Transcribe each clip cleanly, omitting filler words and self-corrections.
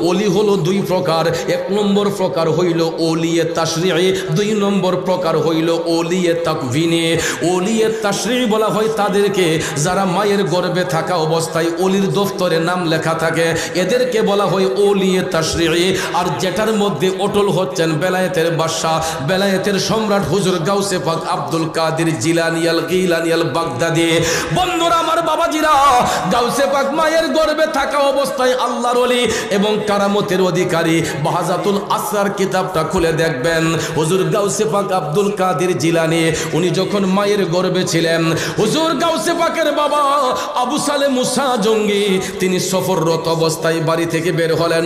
ওলি হলো দুই প্রকার। এক নম্বর প্রকার হইল ওলিয়ে তাশরিঈ, দুই নম্বর প্রকার হইল ওলিয়ে তাকভিনী। ওলিয়ে তাশরিঈ বলা হয় তাদেরকে যারা মায়ের গর্ভে থাকা অবস্থায় ওলির দফতরে নাম লেখা থাকে, এদেরকে বলা হয় ওলিয়ে তাশরিঈ। আর যেটার মধ্যে অটল হচ্ছেন বেলায়েতের বাদশাহ, বেলায়েতের সম্রাট হুজুর গাউসে পাক আব্দুল কাদের জিলানী আল গিলানী আল বাগদাদী। বন্ধুরা আমার, বাবাজিরা, গাউসে পাক মায়ের গর্ভে থাকা অবস্থায় আল্লাহর ওলি এবং কারামতের অধিকারী। বাহাজাতুল আসরার কিতাবটা খুলে দেখবেন, হুজুর গাউসে পাক আব্দুল কাদের জিলানী উনি যখন মায়ের গর্ভে ছিলেন, হুজুর গাউসে পাকের বাবা আবু সালে মুসা জঙ্গি তিনি সফররত অবস্থায় বাড়ি থেকে বের হলেন।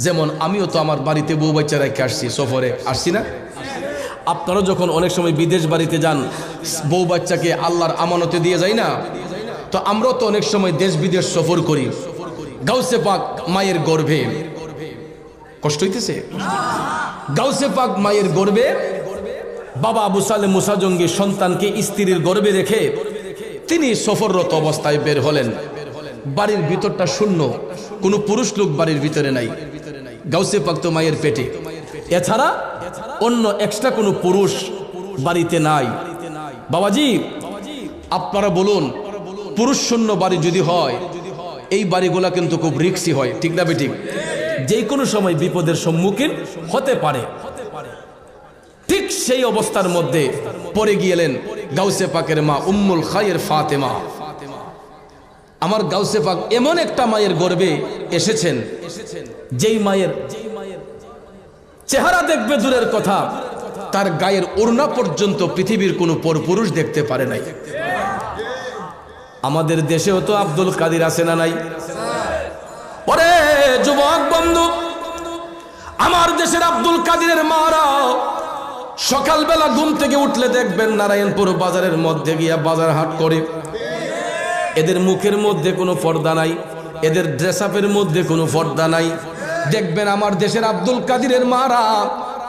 যেমন আমিও তো আমার বাড়িতে বউ বাচ্চা রেখে আসছি, সফরে আসছি না? আপনারা যখন অনেক সময় বিদেশ বাড়িতে যান, বউ বাচ্চাকে আল্লাহর আমানতে দিয়ে যায় না? তো আমরাও তো অনেক সময় দেশ বিদেশ সফর করি। গাউসে পাক মায়ের গর্ভে, কষ্ট হইতেছে? গাউসে পাক মায়ের গর্ভে বাবা আবু সালে মুসা জঙ্গি সন্তানকে স্ত্রীর গর্ভে রেখে তিনি সফররত অবস্থায় বের হলেন। বাড়ির ভিতরটা শূন্য, কোনো পুরুষ লোক বাড়ির ভিতরে নাই। গাউসে পাক তো মায়ের পেটে, এছাড়া অন্য এক্সট্রা কোনো পুরুষ বাড়িতে নাই। বাবাজি, আপনারা বলুন, পুরুষ শূন্য বাড়ি যদি হয়, এই বাড়িগুলা কিন্তু খুব রিস্কি হয়, ঠিক না বেঠিক? যে কোনো সময় বিপদের সম্মুখীন হতে পারে। ঠিক সেই অবস্থার মধ্যে পড়ে গিয়েলেন গাউসে পাকের মা উম্মুল খায়ের ফাতেমা। আমার গাউসে পাক এমন একটা মায়ের গর্ভে এসেছেন, যেই মায়ের চেহারা দেখবে দূরের কথা, তার গায়ের ওড়না পর্যন্ত পৃথিবীর কোনো পরপুরুষ দেখতে পারে নাই। আমাদের দেশেও তো আব্দুল কাদের আছে না নাই? ওরে যুবক বন্ধু, আমার দেশের আব্দুল কাদেরের মারা সকালবেলা ঘুম থেকে উঠলে দেখবেন নারায়ণপুর বাজারের মধ্যে গিয়া বাজার হাট করে। এদের মুখের মধ্যে কোনো পর্দা নাই, এদের ড্রেস আপের মধ্যে কোনো পর্দা নাই। দেখবেন আমার দেশের আব্দুল কাদেরের মারা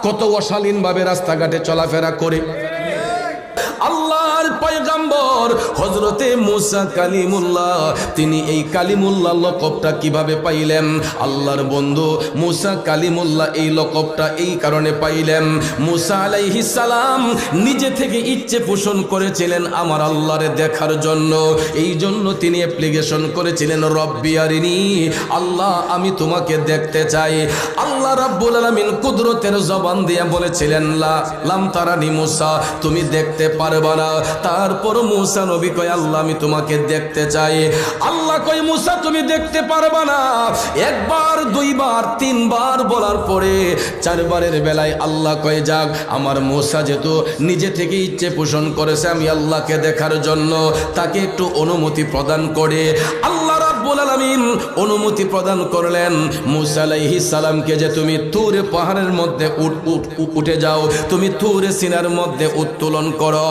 কত অশালীন ভাবে রাস্তাঘাটে চলাফেরা করে। আল্লাহর পয়গম্বর হযরতে মুসা কালিমুল্লাহ, তিনি এই কালিমুল্লাহ লকবটা কিভাবে পাইলেন? আল্লাহর বন্ধু মুসা কালিমুল্লাহ এই লকবটা এই কারণে পাইলেন, মুসা আলাইহিস সালাম নিজে থেকে ইচ্ছে পোষণ করেছিলেন আমার আল্লাহরে দেখার জন্য। এই জন্য তিনি অ্যাপ্লিকেশন করেছিলেন, রব্বি আরিনি, আল্লাহ আমি তোমাকে দেখতে চাই। আল্লাহ রাব্বুল আলামিন কুদরতের জবান দিয়ে বলেছিলেন, লা লাম তারানি মুসা, তুমি দেখতে পারবা না। তারপর মুসা নবী কয়, আল্লাহ আমি তোমাকে দেখতে চাই। আল্লাহ কয়, মুসা তুমি দেখতে পারবা না। একবার, দুইবার, তিনবার বলার পরে চারবারের বেলায় আল্লাহ কয়, যাক, আমার মুসা যেহেতু নিজে থেকে ইচ্ছে পোষণ করেছে আমি আল্লাহকে দেখার জন্য, তাকে একটু অনুমতি প্রদান করে আল্লাহ রাব্বুল আলামিন অনুমতি প্রদান করলেন মুসা আলাইহিস সালামকে, যে তুমি তুর পাহাড়ের মধ্যে উঠে যাও, তুমি তুর সিনার মধ্যে উত্তোলন করো।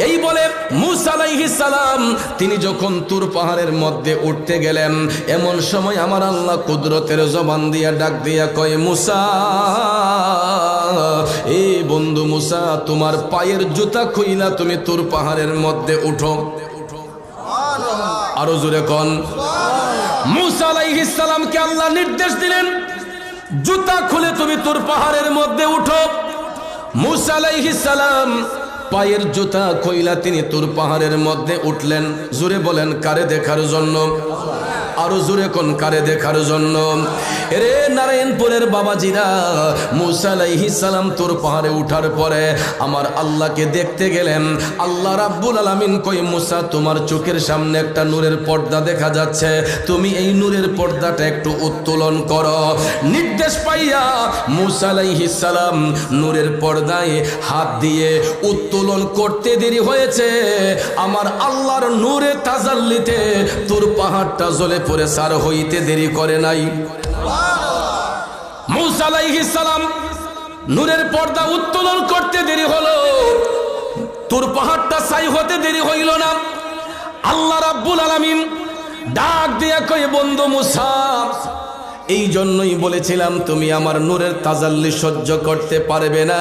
এই বলে মুসা আলাইহিস সালাম তিনি যখন তুর পাহাড়ের মধ্যে উঠতে গেলেন, এমন সময় আমার আল্লাহ কুদরতের জবান দিয়া ডাক দিয়া কয়, মুসা, এই বন্ধু মুসা, তোমার পায়ের জুতা খুইলা তুমি তুর পাহাড়ের মধ্যে উঠো। আরো জোরে কোন। মুসা আলাইহিস সালামকে আল্লাহ নির্দেশ দিলেন, জুতা খুলে তুমি তুর পাহাড়ের মধ্যে উঠো। মুসা আলাইহিস সালাম পায়ের জুতা খুইলা তিনি তুর পাহাড়ের মধ্যে উঠলেন। জোরে বলেন, কারে দেখার জন্য? আরো জোরে কোন, কারে দেখার জন্য? এরে নারায়ণপুরের বাবাজিরা, মুসা আলাইহিস সালাম তুর পাহাড়ে উঠার পরে আমার আল্লাহকে দেখতে গেলেন। আল্লাহ রাব্বুল আলামিন কই, মুসা তোমার চোখের সামনে একটা নূরের পর্দা দেখা যাচ্ছে, তুমি এই নূরের পর্দাটা একটু উত্তোলন করো। নির্দেশ পাইয়া মুসা আলাইহিস সালাম নূরের পর্দায় হাত দিয়ে উত্তোলন করতে দেরি হয়েছে, আমার আল্লাহর নূরে তাজাল্লিতে তুর পাহাড়টা জ্বলে পড়ে সার হইতে দেরি করে নাই। মুসা আলাইহিস সালাম নূরের পর্দা উত্তোলন করতে দেরি হলো, তুর পাহাড়টা ছাই হতে দেরি হইল না। আল্লাহ রাব্বুল আলামিন ডাক দিয়া কয়, বন্ধু মুসা, এই জন্যই বলেছিলাম তুমি আমার নূরের তাজাল্লি সহ্য করতে পারবে না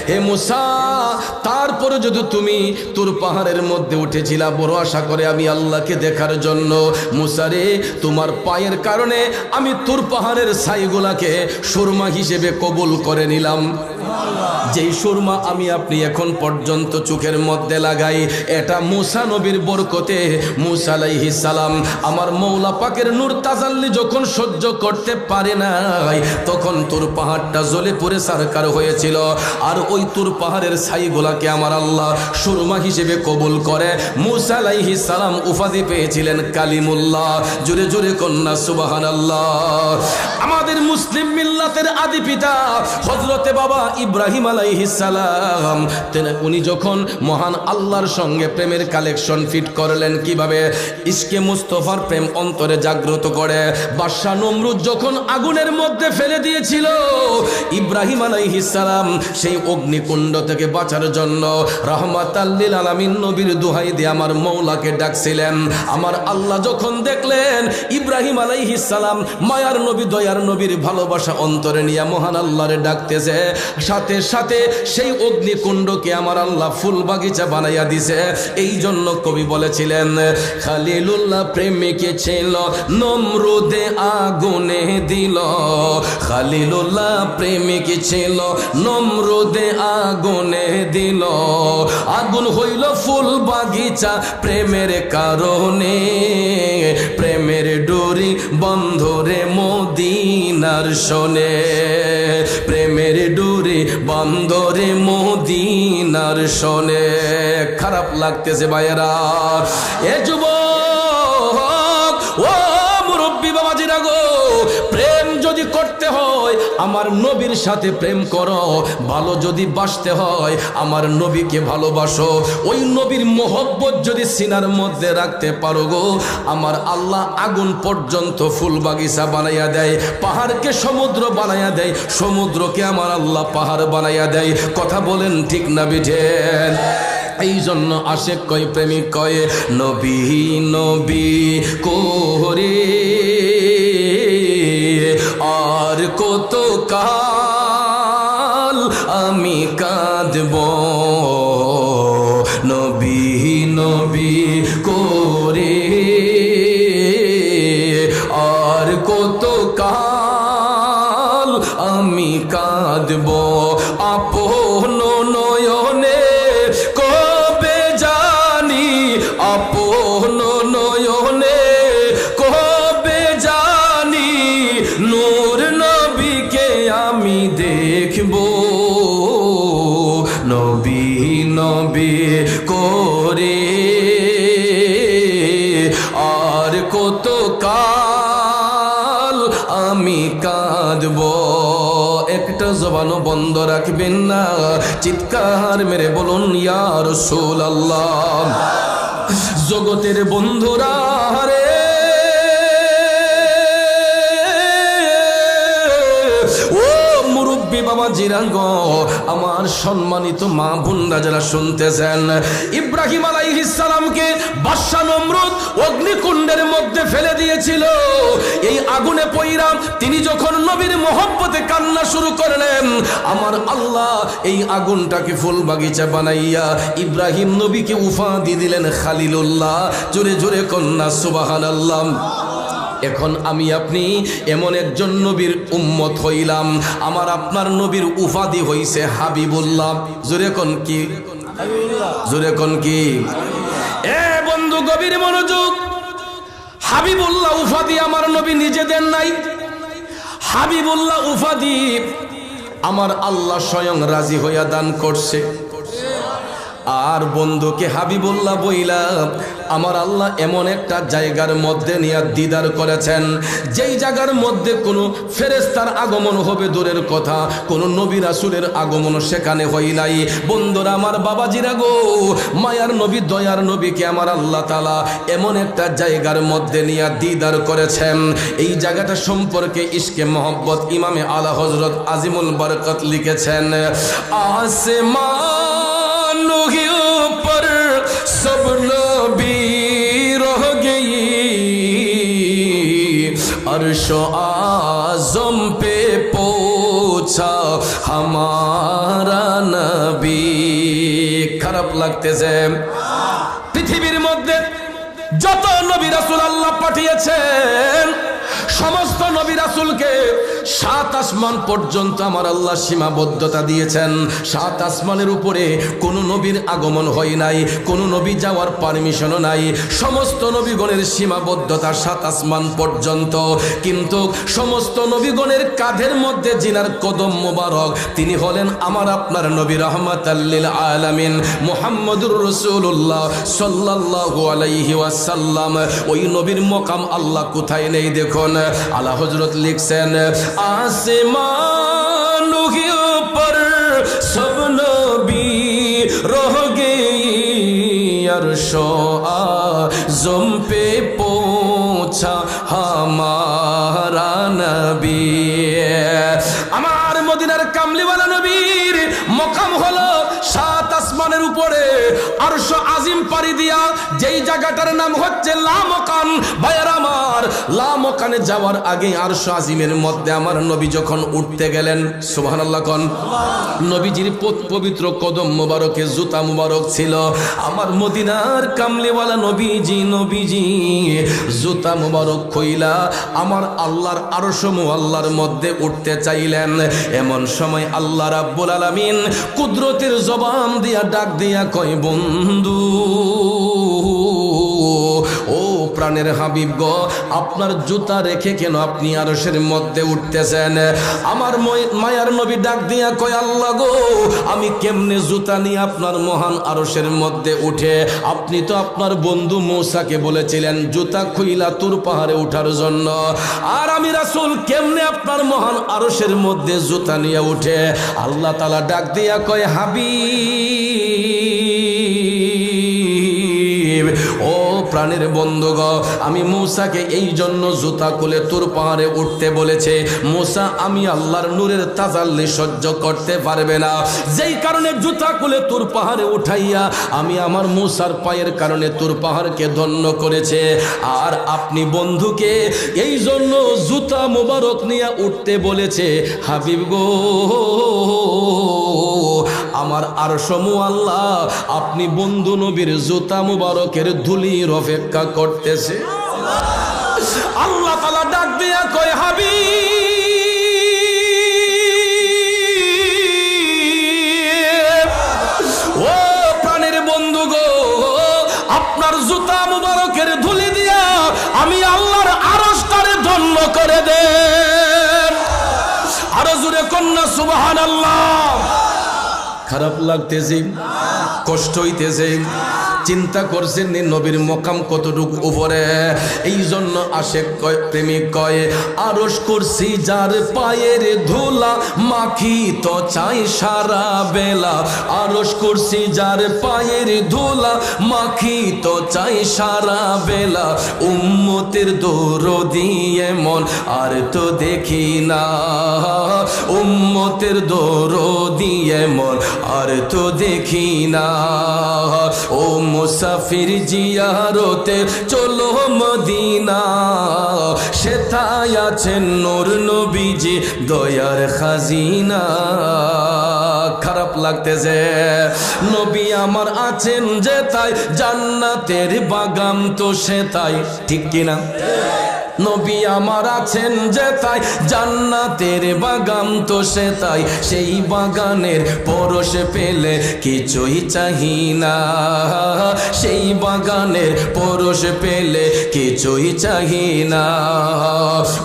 হে মুসা। তারপরে যদি তুমি তুর পাহাড়ের মধ্যে উঠেছিলা বড় আশা করে আমি আল্লাহকে দেখার জন্য, মুসা রে তোমার পায়ের কারণে আমি তুর পাহাড়ের ছাইগুলাকে সুরমা হিসেবে কবুল করে নিলাম। যেই সুরমা আমি আপনি এখন পর্যন্ত চোখের মধ্যে লাগাই, এটা মুসা নবীর বরকতে। মুসা আলাইহিস সালাম আমার মৌলা পাকের নূর তাজাল্লি যখন সহ্য করতে পারে নাই, তখন তুর পাহাড়টা জ্বলে পুড়ে সারকার হয়েছিল। আর ওই তুর পাহাড়ের ছাইগুলাকে আমার আল্লাহ সুরমা হিসেবে কবুল করে মুসা আলাইহিস সালাম উপাধি পেয়েছিলেন কালিমুল্লাহ। জোরে জোরে কন্যা সুবহানাল্লাহ। আমাদের মুসলিম মিল্লাতের আদি পিতা হযরতে বাবা ইব্রাহিম আলাইহিস সালাম, উনি যখন মহান আল্লাহর সঙ্গে প্রেমের কালেকশন ফিট করলেন কিভাবে, ইশকে মুস্তাফার প্রেম অন্তরে জাগ্রত করে বাদশা নমরুদ যখন আগুনের মধ্যে ফেলে দিয়েছিল, ইব্রাহিম আলাইহিস সালাম সেই অগ্নিকুণ্ড থেকে বাঁচার জন্য রাহমাতাল লিল আলামিন নবীর দোহাই দিয়ে আমার মওলাকে ডাকছিলেন। আমার আল্লাহ যখন দেখলেন ইব্রাহিম আলাইহিস সালাম মায়ার নবী দয়ার নবীর ভালোবাসা অন্তরে নিয়ে মহান আল্লাহরে ডাকতেছে, সাথে সাথে সেই অগ্নিকুণ্ডকে আমার আল্লাহ ফুল বাগিচা বানাইয়া দিছে। এই জন্য কবি বলেছিলেন, খালিলুল্লাহ প্রেমিকে ছিল নমরুদে আগুনে দিল, খালিলুল্লাহ প্রেমিকে ছিল নমরুদে আগুনে দিল, আগুন হইল ফুল বাগিচা প্রেমের কারণে, প্রেমের ডোরি বন্ধরে মদিনার শোনে, প্রেমের ডোরি বন্ধরে মদিনার শোনে। খারাপ লাগতেছে ভাইয়েরা, এ যুবক ও মুরব্বী বাবাজিরা গো, প্রেম যদি করতে হয় আমার নবীর সাথে প্রেম করো, ভালো যদি বাসতে হয় আমার নবীকে ভালোবাসো, ওই নবীর মোহব্বত যদি সিনার মধ্যে রাখতে পারো গো, আমার আল্লাহ আগুন পর্যন্ত ফুল বাগিচা বানাইয়া দেয়, পাহাড়কে সমুদ্র বানাইয়া দেয়, সমুদ্রকে আমার আল্লাহ পাহাড় বানাইয়া দেয়। কথা বলেন ঠিক না বিঠেন? এই জন্য আশেক কয় প্রেমিক কয় নবী নবী করে আর কত কাল আমি কাঁদব, নবী নবী করে আর কত কাল আমি কাঁদব, আপন নয়নে কবে জানি, আপন নয়নে কবে জানি নূর নবীকে আমি দেখব, নবী নবী করে আর কত কাল আমি কাঁদব। একটা জবানও বন্ধ রাখবেন না, চিৎকার মেরে বলুন ইয়া রাসূলুল্লাহ। জগতের বন্ধুরা রে, ও মুরব্বী বাবা জিরাঙ্গ, আমার সম্মানিত মা বোনরা যারা শুনতেছেন, ইব্রাহিম আলাইহিস সালামকে বাদশা নমরুদ অগ্নিকুণ্ডের মধ্যে ফেলে দিয়েছিল। এই আগুনে পইরা তিনি যখন নবীর মহব্বতে কান্না শুরু করলেন, আমার আল্লাহ এই আগুনটাকে ফুল বাগিচা বানাইয়া ইব্রাহিম নবীকে উপাধি দিলেন খালিলুল্লাহ। জোরে জোরে কন্যা সুবহানাল্লাহ। এখন আমি আপনি এমন একজন নবীর উম্মত হইলাম, আমার আপনার নবীর উপাধি হইছে হাবিবুল্লাহ। জোরে কোন কি? জোরে কোন কি? এ বন্ধু গভীর মনোযোগ, হাবিবুল্লাহ উপাধি আমার নবী নিজে দেন নাই, হাবিবুল্লাহ উপাধি আমার আল্লাহ স্বয়ং রাজি হইয়া দান করছে। আর বন্ধুকে হাবিবুল্লাহ বইলা আমার আল্লাহ এমন একটা জায়গার মধ্যে নিয়ে দিদার করেছেন, যেই জায়গার মধ্যে কোনো ফেরেশতার আগমন হবে দূরের কথা, কোনো নবী রাসূলের আগমন সেখানে হয় নাই। বন্ধুরা আমার বাবাজিরা গো, মায়ার নবী দয়ার নবীকে আমার আল্লাহ তাআলা এমন একটা জায়গার মধ্যে নিয়ে দিদার করেছেন। এই জায়গাটা সম্পর্কে ইশকে মোহব্বত ইমামে আলা হযরত আজিমুল বরকত লিখেছেন, আসমানों के ऊपर सब नबी रह गई, अर्श जुम पे पहुंचा हमारा नबी। খারাপ লাগতেছে? পৃথিবীর মধ্যে যত নবী রাসূল আল্লাহ পাঠিয়েছেন সমস্ত নবী রাসূলকে 7 আসমান পর্যন্ত আমার আল্লাহ সীমাবদ্ধতা দিয়েছেন। 7 আসমানের উপরে কোন নবীর আগমন হয় নাই, কোন নবী যাওয়ার পারমিশনও নাই। সমস্ত নবীগণের সীমাবদ্ধতা 7 আসমান পর্যন্ত। কিন্তু সমস্ত নবীগণের কাঁধের মধ্যে জিনার কদম মোবারক, তিনি হলেন আমার আপনার নবী রাহমাতাল লিল আলামিন মুহাম্মদুর রাসূলুল্লাহ সাল্লাল্লাহু আলাইহি ওয়াসাল্লাম। ওই নবীর মকাম আল্লাহ কোথায় নেই দেখুন। আলা হযরত লিখছেন आसमानों के ऊपर सब नबी रह गई अर्शो आज़म पे पहुंचा हमारा नबी। আমার মদিনার কামলিওয়ালা নবীর মকাম হলো 7 আসমানের উপরে আরশ আজিম পাড়ি দিয়া যেই জায়গাটার নাম হচ্ছে লামকান। ভাইরা আমার, লামকানে যাওয়ার আগে আরশ আজিমের মধ্যে আমার নবী যখন উঠতে গেলেন, সুবহানাল্লাহ কোন, নবীজির পবিত্র কদম মোবারকে জুতা মোবারক ছিল। আমার মদিনার কামলিওয়ালা নবীজি জুতা মোবারক খুইলা আমার আল্লাহর আরশ মুআল্লার মধ্যে উঠতে চাইলেন। এমন সময় আল্লাহ রাব্বুল আলামিন কুদরতের জবান দিয়া ডাক দিয়া কয়, বন্ধু ও প্রাণের হাবিব গো, আপনার জুতা রেখে কেন আপনি আরশের মধ্যে উঠতেছেন? আমার মায়ার নবী ডাক দিয়া কয়, আল্লাহ গো, আমি কেমনে জুতা নিয়ে আপনার মহান আরশের মধ্যে উঠে? আপনি তো আপনার বন্ধু মূসাকে বলেছিলেন জুতা খুইলা তুর পাহাড়ে ওঠার জন্য, আর আমি রাসূল কেমনে আপনার মহান আরশের মধ্যে জুতা নিয়ে উঠে? আল্লাহ তাআলা ডাক দিয়া কয়, হাবিব ও প্রাণের বন্ধুগণ, আমি মূসাকে এই জন্য জুতা খুলে তুর পাহাড়ে উঠতে বলেছে। মূসা আমি আল্লাহর নূরের তাজাল্লি সহ্য করতে পারবে না, যেই কারণে জুতা খুলে তুর পাহাড়ে উঠাইয়া আমি আমার মূসার পায়ের কারণে তুর পাহাড়কে ধন্য করেছে। আর আপনি বন্ধুকে এই জন্য জুতা মোবারক নিয়ে উঠতে বলেছে। হাবিব গো, আমার আরশ মুআল্লা আপনি বন্ধু নবীর জুতা মুবারকের ধুলির অপেক্ষা করতেছে। আল্লাহ তাআলা ডাক দিয়া কয়, হাবিব ও প্রাণের বন্ধু গো, আপনার জুতা মুবারকের ধুলি দিয়া আমি আল্লাহর আরশটারে ধন্য করে দেন। আরো জোরে কন্যা সুবহানাল্লাহ। খারাপ লাগতেছে, কষ্ট হইতেছে, চিন্তা করছেন নবীর মকাম কতটুকু উপরে। এই জন্য আশেক কয়, প্রেমিক কয়, আরশ করছি যার পায়ের ধুলা মাখি তো চাই সারা বেলা। আরশ করছি যার পায়ের ধুলা মাখি তো চাই সারা বেলা। উম্মতের দরদি এমন আর তো দেখি না, উম্মতের দরদি এমন আর তো দেখি না। ও মুসাফির জিয়ারতে চলো মদিনা, সেথায় আছেন নূর নবীজি দয়ার খাজিনা। খারাপ লাগতেছে, নবী আমার আছেন যেথায় জান্নাতের বাগান তো সেথায়, ঠিক কিনা? নবী আমার আছেন যেথায় জান্নাতের বাগান তো সেথায়, সেই বাগানের পরশ পেলে কিছুই চাহি না, সেই বাগানের পরশ পেলে কিছুই চাহি না।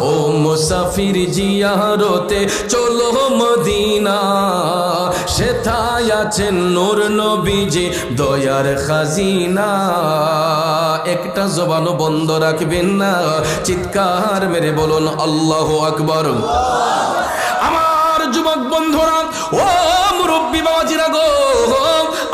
ও মুসাফির জিয়ারতে চলো মদিনা, সেথায় আছেন নূর নবীজি দয়ার খাজিনা। একটা জবানও বন্ধ রাখবেন না, চিৎকার মেরে বলুন আল্লাহু আকবার। আমার যুবক বন্ধুরা, ও মুরব্বী বাবাজিরা গো,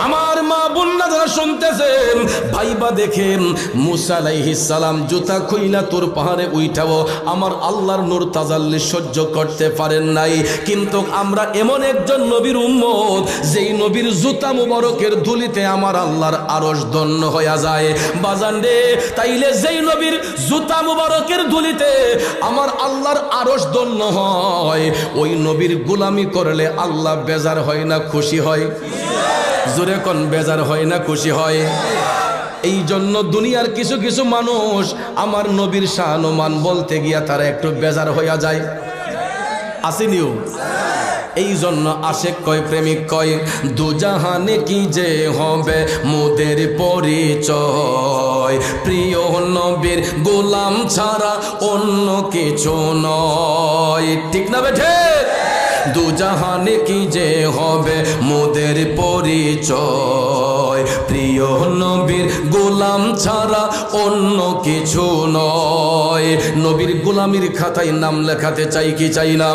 আমার মা বোনরা যারা শুনতেছেন ভাইবা দেখেন, মুসা আলাইহিস সালাম জুতা খুইলা তোর পাহাড়ে উঠাও, আমার আল্লাহর নূর তাজাল্লি সহ্য করতে পারেন নাই। কিন্তু আমরা এমন একজন নবীর উম্মত, যেই নবীর জুতা মুবারকের ধুলিতে আমার আল্লাহর আরশ ধন্য হয়ে যায়। বাজান রে, তাইলে যেই নবীর জুতা মুবারকের ধুলিতে আমার আল্লাহর আরশ ধন্য হয়, ওই নবীর গোলামি করলে আল্লাহ বেজার হয় না খুশি হয়? জোরে কোন, বেজার হয় না খুশি হয়? এই জন্য দুনিয়ার কিছু কিছু মানুষ আমার নবীর শান ও মান বলতে গিয়া তারা একটু বেজার হইয়া যায়, আসেনিও? এই জন্য আশেক কয়, প্রেমিক কয়, দুজাহানে কি যে হবে মোদের পরিচয়, প্রিয় নবীর গোলাম ছাড়া অন্য কিছু নয়। ঠিক না বেঠে? দুজাহানে কি যে হবে মোদের পরিচয়, প্রিয় নবীর গোলাম ছাড়া অন্য কিছু নয়। নবীর গোলামির খাতায় নাম লেখাতে চাই কি চাই না?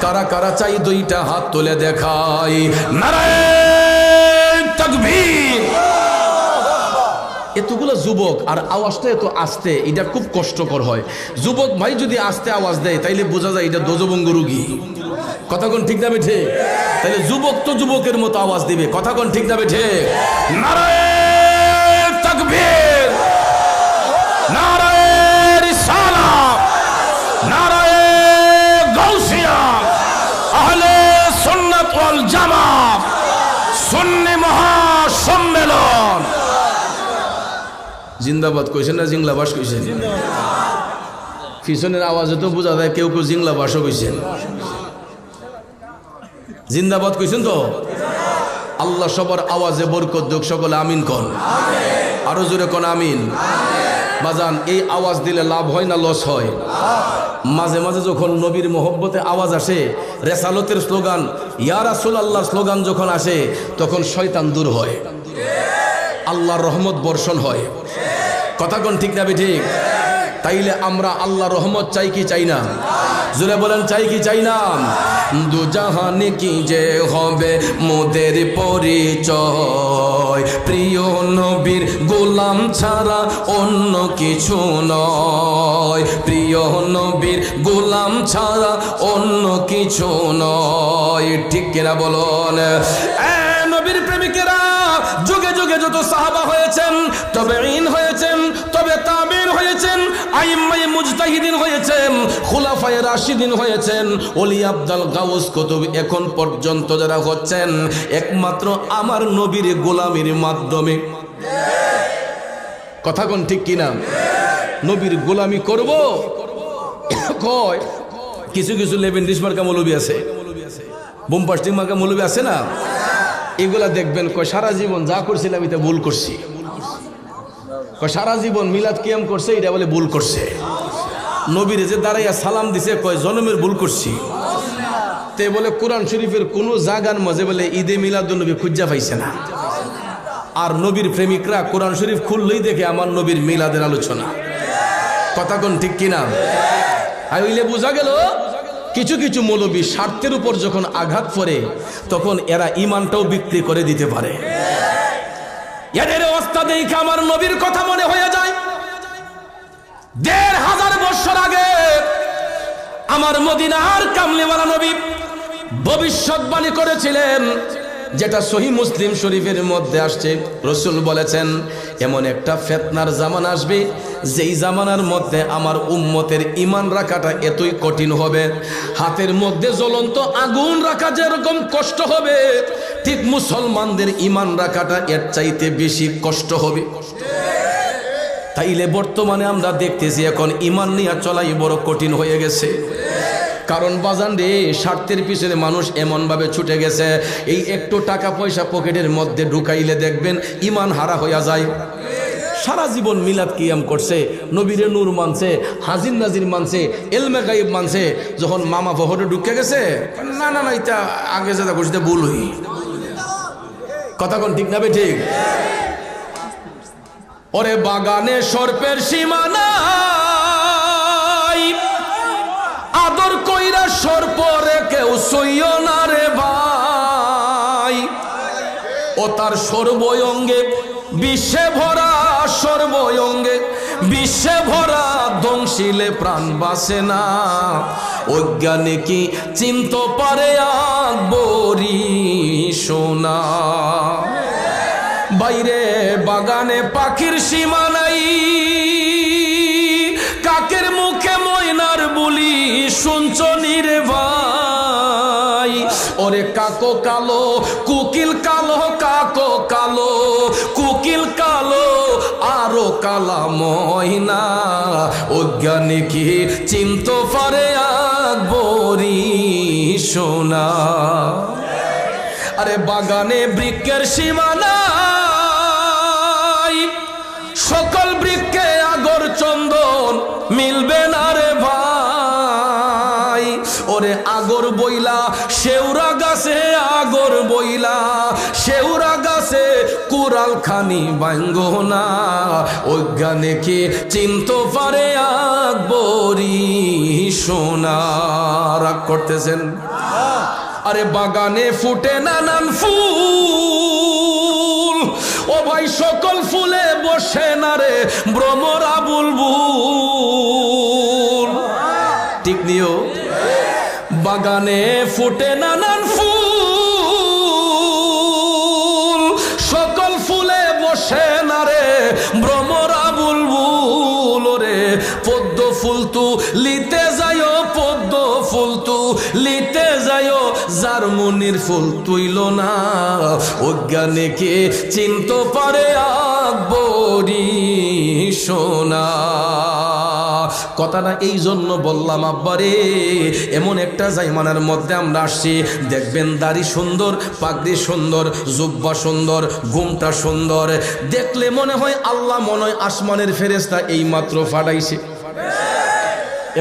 কারা কারা চাই দুইটা হাত তুলে দেখাই। নারায়ে তাকবীর। এতগুলো যুবক আর আওয়াজটা এত আস্তে, এটা খুব কষ্টকর হয়। যুবক ভাই যদি আস্তে আওয়াজ দেয় তাইলে বোঝা যায় এটা দজবঙ্গ রুগী। কথা কোন ঠিক না বেঠে? তাহলে যুবক তো যুবকের মতো আওয়াজ দিবে। কথা কোন ঠিক না বেঠে? নারায়ে তাকবীর, নারায়ে রিসালাত, নারায়ে গাউসিয়া, আহলে সুন্নাত ওয়াল জামাত, সুন্নি মহাসম্মেলন জিন্দাবাদ কইছেন না জিংলাবাস কইছেন? পিছনের আওয়াজে তো বোঝা যায় কেউ কেউ জিংলাবাসও কইছেন। জিন্দাবাদ কইছেন তো? আল্লাহ সবার আওয়াজে বরকত দেখ, সকলে আমিন কন, আরো জোরে কন আমিন। বাজান, এই আওয়াজ দিলে লাভ হয় না লস হয়? মাঝে মাঝে যখন নবীর মহব্বতে আওয়াজ আসে, রেসালতের স্লোগান, ইয়া রাসূলুল্লাহর স্লোগান যখন আসে, তখন শয়তান দূর হয়, আল্লাহর রহমত বর্ষণ হয়। কথা কোন ঠিক না ঠিক? তাইলে আমরা আল্লাহর রহমত চাই কি চাই না? জোরে বলেন, চাই কি চাই না? দুজাহানে কি যে হবে মোদের পরিচয়, প্রিয় নবীর গোলাম ছাড়া অন্য কিছু নয়, প্রিয় নবীর গোলাম ছাড়া অন্য কিছু নয়। ঠিক কিনা বলুন? নবীর প্রেমিকেরা যুগে যুগে যত সাহাবা হয়েছেন, তাবেঈন হয়েছেন, তবে তাবেঈন হয়েছেন, আইম্মায়ে মুজতাহিদিন হয়েছেন, খুলাফায়ে রাশিদিন হয়েছেন, ওলি আব্দাল গাউস কুতুব, এখন পর্যন্ত যারা হচ্ছেন একমাত্র আমার নবীর গোলামির মাধ্যমে। কথা কোন ঠিক কিনা? নবীর গোলামি করব কয় কিছু কিছু লেবেন্ডিস মার্কা মৌলবী আছে, বোমপাস্টিক মার্কা মৌলবী আছে না? এগুলা দেখবেন কয় সারা জীবন যা করছিলাম এটা ভুল করছি, কয় সারা জীবন মিলাদ কিয়াম করছে এটা বলে ভুল করছে, নবীর যে দাঁড়াইয়া সালাম দিছে কয় জন্মের ভুল করছি। তে বলে কোরআন শরীফের কোন জায়গার মাঝে বলে ঈদে মিলাদুন নবী খুঁজা পাইছে না। আর নবীর প্রেমিকরা কোরআন শরীফ খুললেই দেখে আমার নবীর মিলাদের আলোচনা। কথা কোন ঠিক কিনা? আর হইলে বোঝা গেল কিছু কিছু মৌলবী স্বার্থের উপর যখন আঘাত পড়ে তখন এরা ইমানটাও বিক্রি করে দিতে পারে। এদের অবস্থা দেখে আমার নবীর কথা মনে হয়ে যায়। ১৫০০ বছর আগে আমার মদিনার কামলিওয়ালা নবী ভবিষ্যৎবাণী করেছিলেন, যেটা সহিহ মুসলিম শরীফের মধ্যে আসছে। রাসূল বলেছেন এমন একটা ফিতনার জামানা আসবে যেই জামানার মধ্যে আমার উম্মতের ঈমান রাখাটা এতই কঠিন হবে, হাতের মধ্যে জ্বলন্ত আগুন রাখা যেরকম কষ্ট হবে ঠিক মুসলমানদের ঈমান রাখাটা এর চাইতে বেশি কষ্ট হবে। তাইলে বর্তমানে আমরা দেখতেছি এখন ঈমান নিয়ে চলাই বড় কঠিন হয়ে গেছে। কারণ বাজান রে, স্বার্থের পিছনে মানুষ এমনভাবে ছুটে গেছে, এই একটু টাকা পয়সা পকেটের মধ্যে ঢুকাইলে দেখবেন ঈমান হারা হইয়া যায়। সারা জীবন মিলাদ কিয়াম করছে, নবীরে নূর মানছে, হাজির নাজির মানছে, এলমে গায়েব মানছে, যখন মামা পকেটে ঢুকে গেছে না না না এটা আগে যেটা করছে ভুল হই। কথা কোন ঠিক না বে ঠিক? ওরে বাগানে সর্পের সীমানা, আদর কইরা সর্পরে কেউ সইও না রে ভাই, ও তার সর্বঙ্গে বিশ্বে ভরা, সর্বঙ্গে বিশ্বে ভরা, ধ্বংসিলে প্রাণ বাসে না। অজ্ঞানে কি চিনতে পারে আকবরী সোনা। বাইরে বাগানে পাখির সীমা নাই, কাকের মুখে ময়নার বুলি শুনছ রে ভাই। ওরে কাকো কালো, কুকিল কালো, কাকো কালো, কুকিল কালো, আরো কালা ময়না। অজ্ঞানে কি চিনতে পারে আকবরী সোনা। আরে বাগানে বৃক্ষের সীমা নাই, সকল বৃক্ষে আগর চন্দন মিলবে না রে ভাই। ওরে আগর বইলা শেওড়া গাছে, আগর বইলা শেওড়া গাছে কুড়াল খানি ভাঙ্গো না। অজ্ঞানে কি চিনতে পারে আকবরী সোনা। রাগ করতেছেন? আরে বাগানে ফুটে নানান ফুল, ও ভাই সকল ফুলে বসে না রে ভ্রমরা বুলবুল। ঠিক নিও? বাগানে ফুটে নানান ফুল, সকল ফুলে বসে না রে ভ্রমরা বুলবুল। রে পদ্ম ফুল তু লিতে যায়, পদ্ম ফুল তু লিতে যায়, জারমনির ফুল তুইল না। অজ্ঞানে কে চিনতে পারে আকবরী সোনা। কথাটা এই জন্য বললাম আব্বারে, এমন একটা জাইমানার মধ্যে আমরা আসছি, দেখবেন দাড়ি সুন্দর, পাগড়ি সুন্দর, জুব্বা সুন্দর, ঘুমটা সুন্দর, দেখলে মনে হয় আল্লাহ মনে হয় আসমানের ফেরেশতা এই মাত্র ফাটাইছে।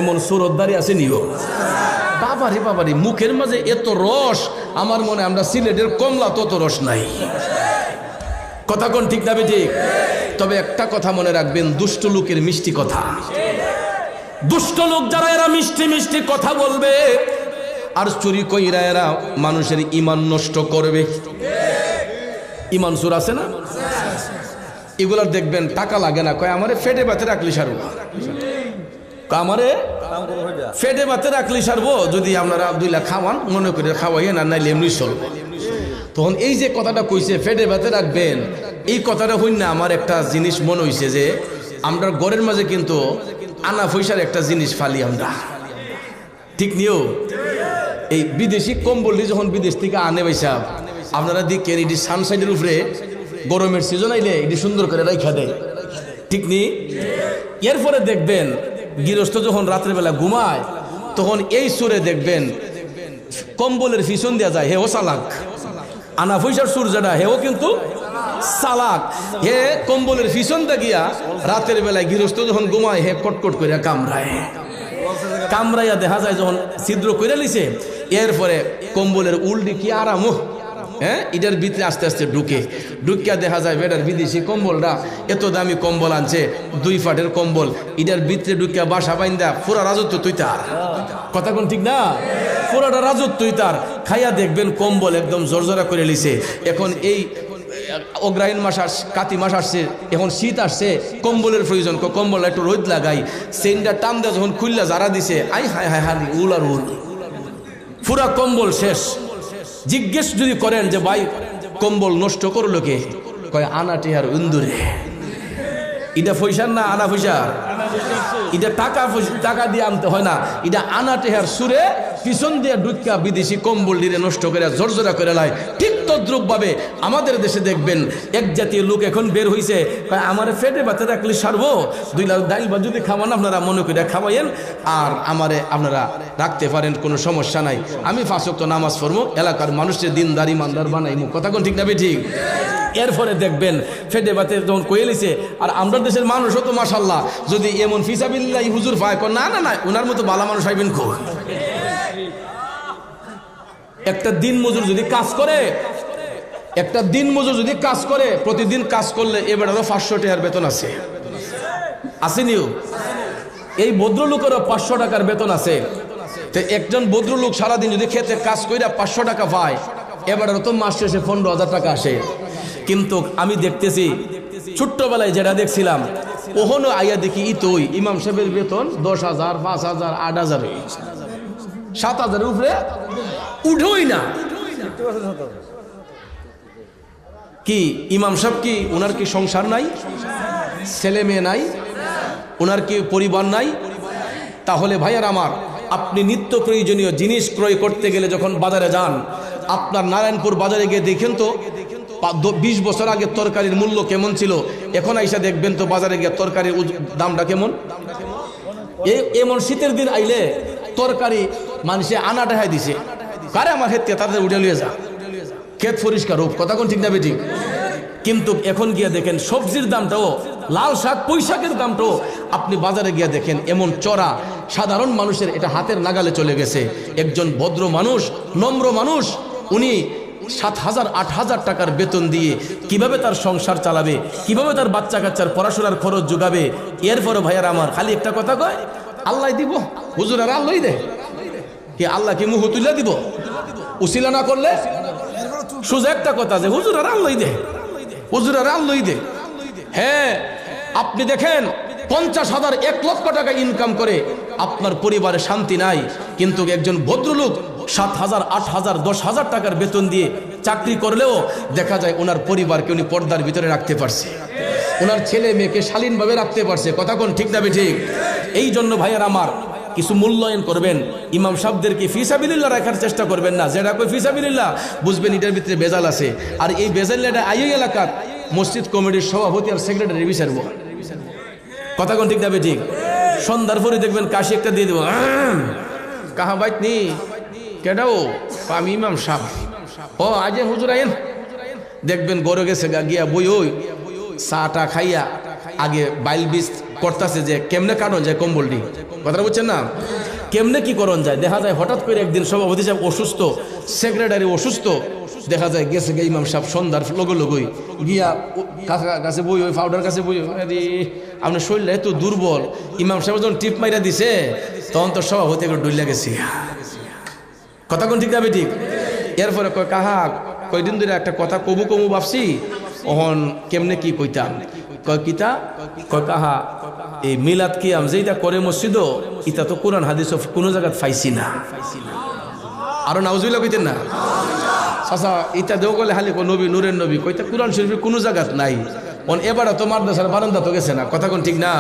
এমন সুরতদারি আছে নিও। বাবারে বাবারে, মুখের মাঝে এত রস, আমার মনে আমরা সিলেটের কমলা তত রস নাই। কথা কোন ঠিক না ঠিক? তবে একটা কথা মনে রাখবেন, দুষ্ট লোকের মিষ্টি কথা, দুষ্ট লোক যারা এরা মিষ্টি মিষ্টি কথা বলবে আর চুরি কইরা এরা মানুষের ইমান নষ্ট করবে। ইমান চোর আছে না? এগুলার দেখবেন টাকা লাগে না, কয় আমারে ফেটে বাতে রাখলি সারবো, আমারে ফেটে বাতে রাখলি সারবো, যদি আপনারা 2 লাখ খাওয়ান মনে করে খাওয়াইয়ে না, নাইলে এমনি চলবে। তখন এই যে কথাটা কইছে ফেটে বাতে রাখবেন, এই কথাটা হইন না আমার একটা জিনিস মনে হইছে যে আমরা ঘরের মাঝে কিন্তু আনা পয়সার একটা জিনিস ফালি আমরা। ঠিক নিও? এই বিদেশি কম্বলটি যখন বিদেশ থেকে আনে পয়সা, আপনারা দেখেন এটি সানসাইডের উপরে গরমের সিজন আইলে এটি সুন্দর করে রাইখা দেয়। ঠিক নি? এরপরে দেখবেন গৃহস্থ যখন রাত্রেবেলা ঘুমায়, তখন এই সুরে দেখবেন কম্বলের পিছন দেওয়া যায়, হেও চালাক। আনা পয়সার সুর যেটা, হেও কিন্তু চালাক। হে কম্বলের পিছন দেখিয়া রাতের বেলায় গৃহস্থ যখন ঘুমায়, হে কটকট করে কামড়ায়, কামড়াইয়া দেখা যায় যখন ছিদ্র করে লিছে, এরপরে কম্বলের উল্টি কি আরাম, হ্যাঁ, এটার ভিতরে আস্তে আস্তে ঢুকিয়া দেখা যায় বেটার বিদেশি কম্বলটা এত দামি কম্বল আনছে, 2 ফাটের কম্বল, এটার ভিতরে ঢুকিয়া বাসা বাইন্দা পুরা রাজত্ব তুই তার। কথা কোন ঠিক না? পুরাটা রাজত্বই তার। খাইয়া দেখবেন কম্বল একদম জর্জরা করে লিছে। এখন এই অগ্রায়ণ মাস আসছে, কাতি মাস আসছে, এখন শীত আসছে, কম্বলের প্রয়োজন, কম্বল একটু রোদ লাগাই, সেনটা টান দেওয়া যখন খুললা যারা দিছে, আই হায় হায় হালি উল আর উল, পুরা কম্বল শেষ। জিজ্ঞেস যদি করেন যে ভাই কম্বল নষ্ট করলো কে, কয় আনা টেহার ইন্দুরে। এটা পয়সার না আনা পয়সার, এটা টাকা দিয়ে আনতে হয় না, এটা আনা টেহার সুরে পিছন দিয়ে ঢুকা বিদেশি কম্বল দিয়ে নষ্ট করে জর্জরা করে লাই। ঠিক তদ্রুপ ভাবে আমাদের দেশে দেখবেন এক জাতীয় লোক এখন বের হইছে, আমার ফেটে বাতে রাখলে সারবো, 2 লাখ ডাইল বা যদি খাওয়ান আপনারা মনে করে খাওয়াইয়েন, আর আমারে আপনারা রাখতে পারেন, কোনো সমস্যা নাই, আমি 5 ওয়াক্ত নামাজ পড়বো, এলাকার মানুষের দিনদার ইমানদার বানাইমু। কথা কোন ঠিক না ঠিক? এরপরে দেখবেন ফেটে বাতে যখন কয়ে লিছে, আর আমরা দেশের মানুষও তো মাশাল্লাহ, যদি এমন ফিসাবিল্লাহ হুজুর পায়, না না না ওনার মতো ভালো মানুষ আইবেন খুব। একটা দিন মজুর যদি কাজ করে, একটা দিন মজুর যদি কাজ করে, প্রতিদিন কাজ করলে এবারে 500 টাকার বেতন আছে, আসেনিও? এই ভদ্রলোকেরও 500 টাকার বেতন আছে। তো একজন ভদ্রলোক সারাদিন যদি খেতে কাজ করে 500 টাকা পায়, এবারে তো মাস শেষে 15,000 টাকা আসে। কিন্তু আমি দেখতেছি ছোট্টবেলায় যেটা দেখছিলাম ওখানে আইয়া দেখি ইতই ইমাম সাহেবের বেতন 10,000 5,000 8,000 7,000 উপরে উঠোই না। কি ইমাম সাহেব কি ওনার কি সংসার নাই, ছেলে মেয়ে নাই, ওনার কি পরিবার নাই? তাহলে ভাইয়ার আমার, আপনি নিত্য প্রয়োজনীয় জিনিস ক্রয় করতে গেলে যখন বাজারে যান, আপনার নারায়ণপুর বাজারে গিয়ে দেখেন তো 20 বছর আগে তরকারির মূল্য কেমন ছিল, এখন আইসা দেখবেন তো বাজারে গিয়ে তরকারির দামটা কেমন। এমন শীতের দিন আইলে তরকারি মানুষে আনা ঢাহাই দিছে, কারে আমার ক্ষেত্রে তাদের উঠে লিয়ে যা, ক্ষেত পরিষ্কার হোক, কথা কোন ঠিক না বেঠিক? কিন্তু এখন গিয়ে দেখেন সবজির দামটাও, লাল শাক পুঁই শাকের দামটাও আপনি বাজারে গিয়ে দেখেন এমন চড়া, সাধারণ মানুষের এটা হাতের নাগালে চলে গেছে। একজন ভদ্র মানুষ, নম্র মানুষ, উনি 7,000 8,000 টাকার বেতন দিয়ে কিভাবে তার সংসার চালাবে, কিভাবে তার বাচ্চা কাচ্চার পড়াশোনার খরচ যোগাবে। এরপরও ভাইয়ার আমার খালি একটা কথা কয়, আল্লাহ দিব, হুজুর আর আল্লাহ দে, কি আল্লাহ কি মুহ তুলে দিব? উসিলা না করলে সোজা একটা কথা যে হুজুর আর আল্লাহ দে, হুজুর আর আল্লাহ দে। হ্যাঁ, আপনি দেখেন 50,000 1 লক্ষ টাকা ইনকাম করে আপনার পরিবারে শান্তি নাই, কিন্তু একজন ভদ্রলোক 7,000 8,000 10,000 টাকার বেতন দিয়ে চাকরি করলেও দেখা যায় ওনার পরিবারকে উনি পর্দার ভিতরে রাখতে পারছে, ওনার ছেলে মেয়েকে শালীনভাবে রাখতে পারছে। কথা কোন ঠিক না ঠিক? এই জন্য ভাইয়ার আমার, কিছু মূল্যায়ন করবেন, ইমাম সাহেবদেরকে ফিসাবিলিল্লাহ রাখার চেষ্টা করবেন না। যেটা কই ফিসাবিলিল্লাহ বুঝবেন এটার ভিতরে বেজাল আছে, আর এই বেজালটা আইই এলাকার মসজিদ কমিটির সভাপতি আর সেক্রেটারি বিচারবো। কথা কোন ঠিক না ঠিক? সন্ধ্যার পরে দেখবেন কাশি একটা দিয়ে দেবো, কাহা বাইত নি কেডাও, আমি ইমাম সাহেব, ও আজ হুজুর আইন, দেখবেন গড়ে গেছে গিয়া বই ওই চাটা খাইয়া আগে বাইল বীজ করতেছে যে কেমনে কাটন যায় কম্বলটি। কথাটা বুঝছেন না? কেমনে কি করণ যায়? দেখা যায় হঠাৎ করে একদিন সভাপতি সাহেব অসুস্থ, সেক্রেটারি অসুস্থ, দেখা যায় গেছে গে ইমাম সাহেব সন্ধ্যার লগই গিয়া কাছে বই ওই পাউডার কাছে বই, আরে আপনার শরীরটা এত দুর্বল। ইমাম সাহেব যখন টিপ মাইরা দিছে তখন তো সভাপতি একটু ডুইলা গেছি। কথা কোন ঠিক না ঠিক? এরপরে কয় কাহা কয়দিন ধরে একটা কথা কমু ভাবছি, অহন কেমনে কি কইতাম? কয় কিতা? কয় কাহা এই মিলাদ কিয়াম যেটা করে মসজিদ, ইটা তো কোরআন হাদিস কোনো জায়গায় পাইছি না। আরো নাউজুবিল্লাহ কইতেন না? চাচা ইটা দেও গেলে হালি নবী নূরের নবী কইতা কোরআন শরীফের কোনো জায়গাত নাই। এবার তো মাদ্রাসার বারান্দা তো গেছে না। কথা কোন ঠিক না?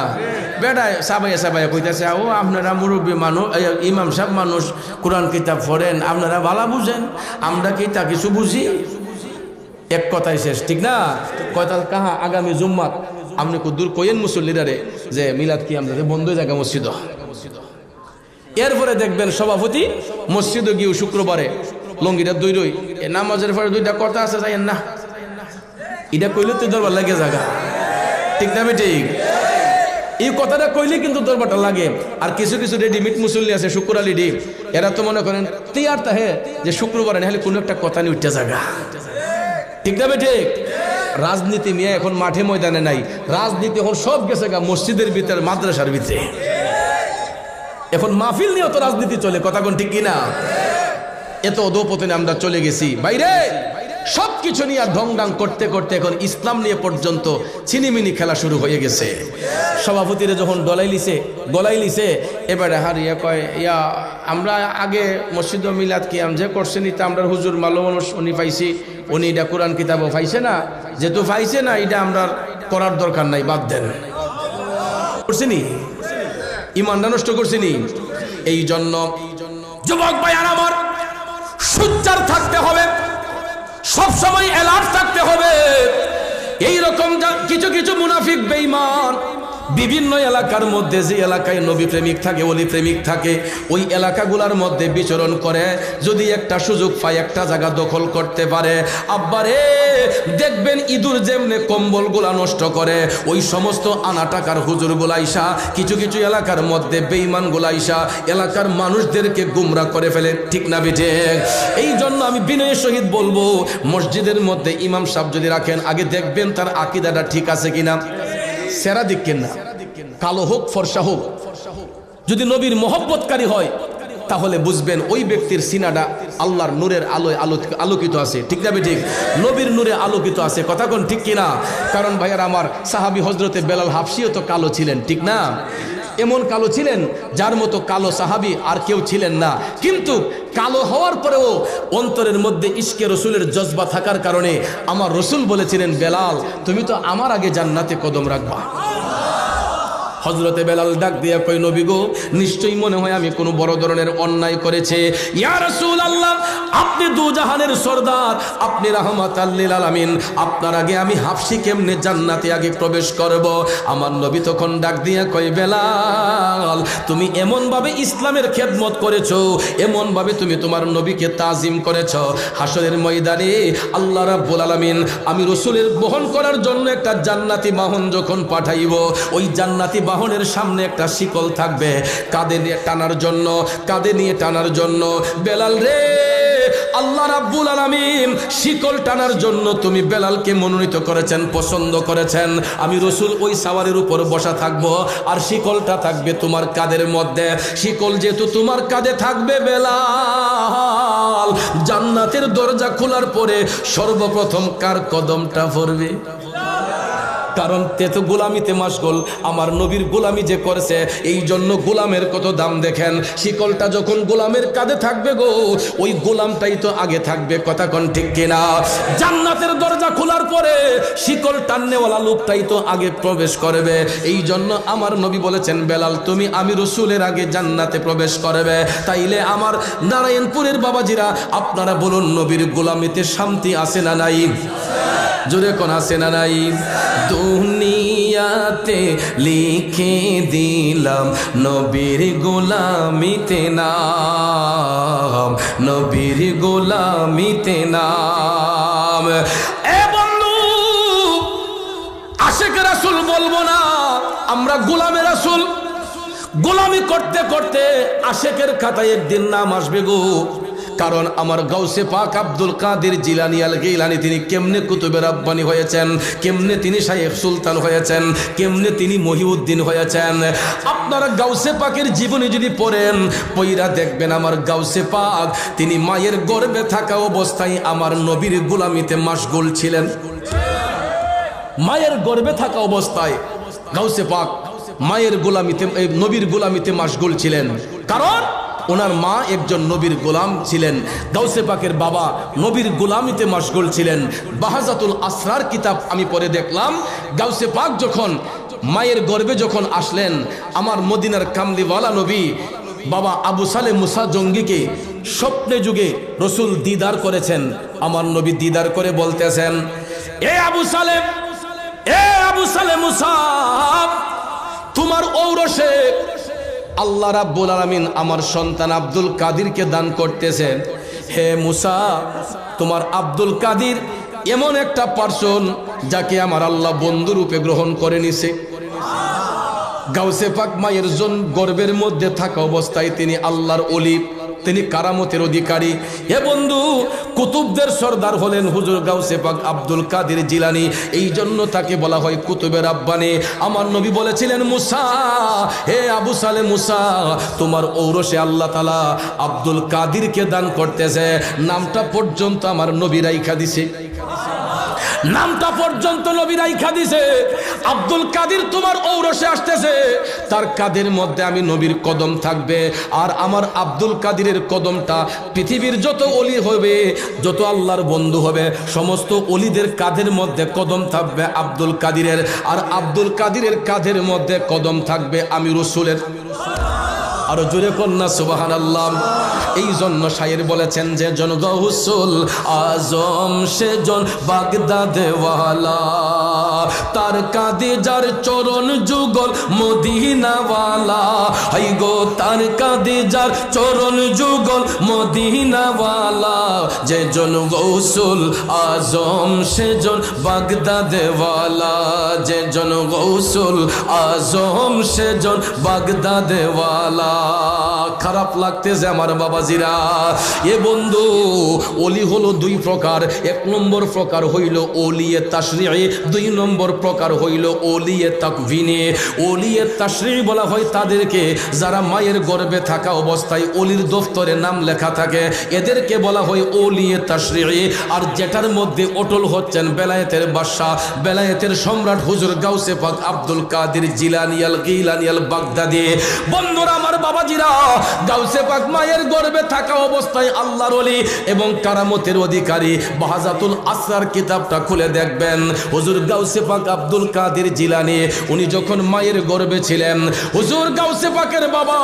বেড়ায় সাবাইয়া কইতাছে, ও আপনারা মুরব্বী মানুষ, ইমাম সাহেব মানুষ, কোরআন কিতাব পড়েন, আপনারা ভালো বুঝেন, আমরা কি তা কিছু বুঝি? এক কথাই শেষ, ঠিক না? কয়তা কাহা আগামী জুম্মাত আপনি দূর কইেন মুসল্লিরারে যে মিলাদ কি আমরা বন্ধ হয়ে জায়গা মসজিদ। এরপরে দেখবেন সভাপতি মসজিদে গিয়ে শুক্রবারে লঙ্গিটা দই নামাজের পরে 2টা কথা আছে, যাইয়েন না, এটা কইলে তো দরবার লাগে জায়গা, ঠিক না ঠিক? এই কথাটা কইলে কিন্তু দরবারটা লাগে। আর কিছু কিছু রেডিমেড মুসল্লি আছে শুক্র আলী ডিম, এরা তো মনে করেন তৈয়ার তাহে যে শুক্রবারে নাহলে কোনো একটা কথা নিয়ে উঠতে জায়গা, ঠিক না ঠিক? রাজনীতি নিয়ে এখন মাঠে ময়দানে নাই, রাজনীতি এখন সব গেছে গা মসজিদের ভিতরে, মাদ্রাসার ভিতরে। এখন মাহফিল নিয়ে তো রাজনীতি চলে, কথা কোন ঠিক কিনা? এত অধপতনে আমরা চলে গেছি বাইরে, সবকিছু নিয়ে ঢংডাং করতে করতে এখন ইসলাম নিয়ে পর্যন্ত ছিনিমিনি খেলা শুরু হয়ে গেছে। সভাপতিরা যখন গলাই লিছে এবারে হারিয়ে কয়, ইয়া আমরা আগে মসজিদ মিলাদ কিয়াম যে করছেন, এটা আমরা হুজুর মালো মানুষ উনি পাইছি, উনি এটা কোরআন কিতাবও পাইছে না, যেহেতু পাইছে না এটা আমরা করার দরকার নাই, বাদ দেন। করছিনি ইমানটা নষ্ট করছিনি। এই জন্য যুবক ভাইয়ার আমার, সোচ্চার থাকতে হবে, সবসময় অ্যালার্ট থাকতে হবে। এইরকম কিছু কিছু মুনাফিক বেঈমান বিভিন্ন এলাকার মধ্যে, যে এলাকায় নবী প্রেমিক থাকে, ওলি প্রেমিক থাকে, ওই এলাকাগুলোর মধ্যে বিচরণ করে, যদি একটা সুযোগ পায় একটা জায়গা দখল করতে পারে, আব্বারে দেখবেন ইঁদুর যেমনে কম্বলগুলা নষ্ট করে, ওই সমস্ত আনা টাকার হুজুর গুলাইসা কিছু কিছু এলাকার মধ্যে বেঈমান গুলাইসা এলাকার মানুষদেরকে গুমরা করে ফেলে, ঠিক না বেঠে? এই জন্য আমি বিনয়ের সহিত বলবো, মসজিদের মধ্যে ইমাম সাহেব যদি রাখেন, আগে দেখবেন তার আকীদাটা ঠিক আছে কিনা। সেরা দেখেন না, কালো হোক ফর্সা হোক, যদি নবীর মহব্বতকারী হয় তাহলে বুঝবেন ওই ব্যক্তির সিনাটা আল্লাহর নূরের আলোয় আলোকিত আছে, ঠিক না ঠিক? নবীর নূরে আলোকিত আছে, কথা কোন ঠিক কিনা? কারণ ভাইয়ার আমার সাহাবী হজরতে বেলাল হাবশিও তো কালো ছিলেন, ঠিক না? এমন কালো ছিলেন যার মতো কালো সাহাবী আর কেউ ছিলেন না, কিন্তু কালো হওয়ার পরেও অন্তরের মধ্যে ইশকে রসুলের জজবা থাকার কারণে আমার রসুল বলেছিলেন, বেলাল তুমি তো আমার আগে জান্নাতে কদম রাখবা। হযরতে বেলাল ডাক দিয়া কই, নবী গো, নিশ্চয়ই মনে হয় আমি কোনো বড় ধরনের অন্যায় করেছে। ইয়া রাসূলুল্লাহ, আপনি দু জাহানের সরদার, আপনি রাহমাতাল লিল আলামিন, আপনার আগে আমি হাবশী কেমনে জান্নাতে আগে প্রবেশ করব? আমার নবী তখন ডাক দিয়া কই, বেলাল তুমি এমন ভাবে ইসলামের খেদমত করেছো, এমন ভাবে তুমি তোমার নবীকে তাজিম করেছো, হাসরের ময়দানে আল্লাহ রাব্বুল আলামিন আমি রাসূলের বহন করার জন্য একটা জান্নাতি বাহন যখন পাঠাইব, ওই জান্নাতি বাহনের সামনে একটা শিকল থাকবে কাঁধে নিয়ে টানার জন্য, কাঁধে নিয়ে টানার জন্য। বেলাল রে, আল্লাহ রাব্বুল আলামিন শিকল টানার জন্য তুমি বেলালকে মনোনীত করেছেন, পছন্দ করেছেন। আমি রাসূল ওই সাওয়ারের উপর বসা থাকবো, আর শিকলটা থাকবে তোমার কাঁধের মধ্যে। শিকল যেহেতু তোমার কাঁধে থাকবে বেলাল, জান্নাতের দরজা খোলার পরে সর্বপ্রথম কার কদমটা পড়বে? কারণ তে তো গোলামিতে মাশগুল, আমার নবীর গোলামি যে করেছে, এই জন্য গোলামের কত দাম দেখেন। শিকলটা যখন গোলামের কাঁধে থাকবে গো, ওই গোলামটাই তো আগে থাকবে, কথা কোন ঠিক কিনা? জান্নাতের দরজা খোলার পরে শিকল টাননেওয়ালা লোকটাই তো আগে প্রবেশ করবে। এই জন্য আমার নবী বলেছেন, বেলাল তুমি আমি রাসূলের আগে জান্নাতে প্রবেশ করবে। তাইলে আমার নারায়ণপুরের বাবাজিরা আপনারা বলুন, নবীর গোলামিতে শান্তি আছে না নাই? জোরে কোন আছে না নাই? দুনিয়াতে লিখে দিলাম নবীর গোলামিতে নাম, নবীর গোলামিতে নাম। এ বন্ধু, আশিক রাসূল বলবো না, আমরা গোলামে রাসূল। গোলামি করতে করতে আশিকের খাতায় একদিন নাম আসবে গো। কারণ আমার গাউসে পাক আব্দুল কাদের জিলানী আল গিলানী তিনি কেমনে কুতুবে রাব্বানী হয়েছেন, কেমনে তিনি শাইখ সুলতান হয়েছেন, কেমনে তিনি মহিউদ্দিন হয়েছেন। আপনারা গাউসে পাকের জীবনী যদি পড়েন, পইরা দেখবেন আমার গাউসে পাক তিনি মায়ের গর্ভে থাকা অবস্থায় আমার নবীর গোলামিতে মাশগুল ছিলেন। মায়ের গর্ভে থাকা অবস্থায় গাউসে পাক মায়ের গোলামিতে, নবীর গোলামিতে মাশগুল ছিলেন। কারণ ওনার মা একজন নবীর গোলাম ছিলেন, গাউসে পাকের বাবা নবীর গোলামিতে মাশগুল ছিলেন। বাহাজাতুল আসরার কিতাব আমি পড়ে দেখলাম, গাউসে পাক যখন মায়ের গর্ভে যখন আসলেন, আমার মদিনার কামলিওয়ালা নবী বাবা আবু সালে মুসা জঙ্গিকে স্বপ্নে যুগে রসুল দিদার করেছেন। আমার নবী দিদার করে বলতেছেন, এ আবু সালে, এ আবু সালে মুসা, তোমার ঔরসে আল্লাহ রাব্বুল আলামিন আমার সন্তান আব্দুল কাদিরকে দান করতেছেন। হে মুসা, তোমার আব্দুল কাদির এমন একটা পার্সন যাকে আমার আল্লাহ বন্ধু রূপে গ্রহণ করে নিছে। গাউসে পাক মায়ের গর্ভের মধ্যে থাকা অবস্থায় তিনি আল্লাহর ওলি, তিনি কারামতের অধিকারী। হে বন্ধু, কুতুবদের সর্দার হলেন হুজুর গাউসে পাক আব্দুল কাদের জিলানী, এই জন্য তাকে বলা হয় কুতুবে রাব্বানী। আমার নবী বলেছিলেন, মুসা, হে আবু সালে মুসা, তোমার ঔরসে আল্লাহ তাআলা আব্দুল কাদিরকে দান করতেছে। নামটা পর্যন্ত আমার নবী রাইখা দিছে, নামটা পর্যন্ত নবী রাইখা দিছে। আব্দুল কাদির তোমার ঔরসে আসতেছে, তার কাদের মধ্যে আমি নবীর কদম থাকবে। আর আমার আব্দুল কাদিরের কদমটা পৃথিবীর যত ওলি হবে, যত আল্লাহর বন্ধু হবে, সমস্ত ওলিদের কাদের মধ্যে কদম থাকবে আব্দুল কাদিরের। আর আব্দুল কাদিরের কাদের মধ্যে কদম থাকবে আমি রাসূলের। আরো জোরে কন্যা সুবহানাল্লাহ। এই জন্য শায়ের বলেছেন, যে জন গৌসুল আজম সে জন বাগদাদে ওয়ালা, তার কাঁধে যার চরণ যুগল মদিনাওয়ালা। হাই গো, তার কাঁধে যার চরণ যুগল মদিনাওয়ালা, যে জন গৌসুল আজম সে জন বাগদাদে ওয়ালা, যে জন গৌসুল আজম সে জন বাগদাদে ওয়ালা। খারাপ লাগতেছে আমার বাবাজিরা। এ বন্ধু, ওলি হলো দুই প্রকার। এক নম্বর প্রকার হইল ওলিয়ে তাশরিঈ, দুই নম্বর প্রকার হইল ওলিয়ে তাকভিনী। ওলিয়ে তাশরিঈ বলা হয় তাদেরকে যারা মায়ের গর্ভে থাকা অবস্থায় ওলির দফতরে নাম লেখা থাকে, এদেরকে বলা হয় ওলিয়ে তাশরিঈ। আর যেটার মধ্যে অটল হচ্ছেন বেলায়েতের বাদশা, বেলায়েতের সম্রাট হুজুর গাউসে পাক আব্দুল কাদের জিলানী আল গিলানী আল বাগদাদী। বন্ধুরা আমার বাবাজিরা, গাউসে পাক মায়ের গর্ভে থাকা অবস্থায় আল্লাহর ওলি এবং কারামতের অধিকারী। বাহাজাতুল আসরার কিতাবটা খুলে দেখবেন, হুজুর গাউসে পাক আব্দুল কাদের জিলানী উনি যখন মায়ের গর্ভে ছিলেন, হুজুর গাউসে পাকের বাবা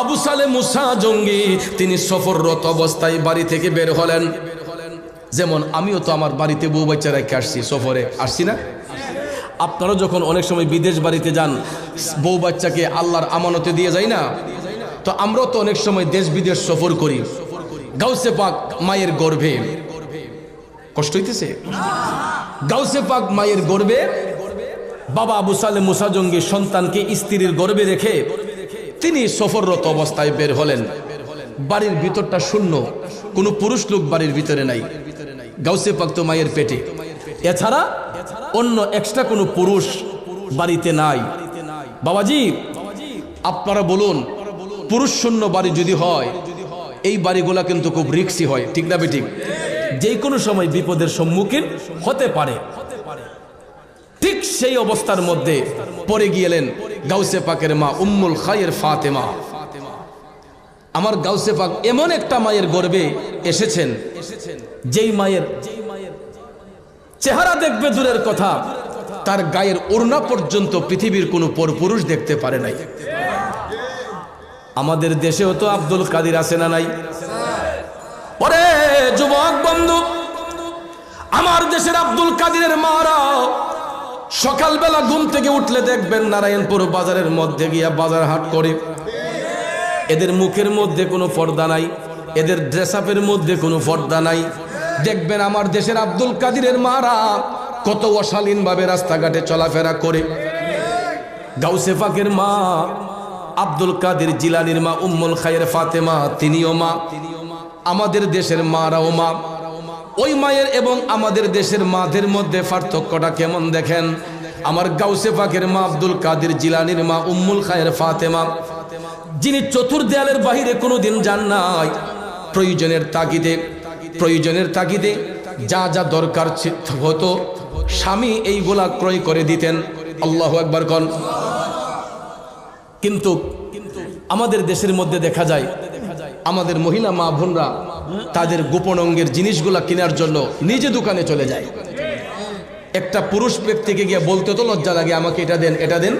আবু সালেহ মুসা জঙ্গি তিনি সফররত অবস্থায় বাড়ি থেকে বের হলেন। যেমন আমিও তো আমার বাড়িতে বউ বাচ্চা রেখে আসছি, সফরে আসছি না? আপনারা যখন অনেক সময় বিদেশ বাড়িতে যান, বউ বাচ্চাকে আল্লাহর আমানতে দিয়ে যায় না? তো আমরাও তো অনেক সময় দেশ বিদেশ সফর করি। গাউসে পাক মায়ের গর্ভে, কষ্ট হইতেছে? গাউসে পাক মায়ের গর্ভে বাবা আবু সালেহ মুসা জঙ্গি সন্তানকে স্ত্রীর গর্ভে রেখে তিনি সফররত অবস্থায় বের হলেন। বাড়ির ভিতরটা শূন্য, কোনো পুরুষ লোক বাড়ির ভিতরে নাই। গাউসে পাক তো মায়ের পেটে, এছাড়া অন্য এক্সট্রা কোনো পুরুষ বাড়িতে নাই। বাবাজি আপনারা বলুন, পুরুষ শূন্য বাড়ি যদি হয়, এই বাড়িগুলা কিন্তু খুব রিক্সি হয়, ঠিক না বেঠিক? যে কোনো সময় বিপদের সম্মুখীন হতে পারে। ঠিক সেই অবস্থার মধ্যে পড়ে গিয়েলেন গাউসে পাকের মা উম্মুল খায়ের ফাতেমা। আমার গাউসে পাক এমন একটা মায়ের গর্ভে এসেছেন, যেই মায়ের চেহারা দেখবে দূরের কথা, তার গায়ের ওড়না পর্যন্ত পৃথিবীর কোনো পরপুরুষ দেখতে পারে নাই। আমাদের দেশেও তো আব্দুল কাদের আছে না নাই? পরে যুবক বন্ধু, আমার দেশের আব্দুল কাদেরের মারা সকালবেলা ঘুম থেকে উঠলে দেখবেন নারায়ণপুর বাজারের মধ্যে গিয়া বাজার হাট করে। এদের মুখের মধ্যে কোনো পর্দা নাই, এদের ড্রেস আপের মধ্যে কোনো পর্দা নাই। দেখবেন আমার দেশের আব্দুল কাদেরের মারা কত অশালীনভাবে রাস্তাঘাটে চলাফেরা করে। গাউসে পাকের মা আব্দুল কাদের জিলানীর মা উম্মুল খায়ের ফাতেমা, তিনিও মা। আমাদের দেশের মারাও মা। ওই মায়ের এবং আমাদের দেশের মাদের মধ্যে পার্থক্যটা কেমন দেখেন। আমার গাউসে পাকের মা আব্দুল কাদের জিলানীর মা উম্মুল খায়ের ফাতেমা, যিনি চতুর্দেয়ালের বাহিরে কোনোদিন যান নাই। প্রয়োজনের তাগিদে যা যা দরকার হতো স্বামী এইগুলা ক্রয় করে দিতেন। আল্লাহু আকবার কোন। কিন্তু আমাদের দেশের মধ্যে দেখা যায় আমাদের মহিলা মা বোনরা তাদের গোপন অঙ্গের জিনিসগুলা কেনার জন্য নিজে দোকানে চলে যায়। একটা পুরুষ ব্যক্তিকে গিয়ে বলতে তো লজ্জা লাগে, আমাকে এটা দেন, এটা দেন।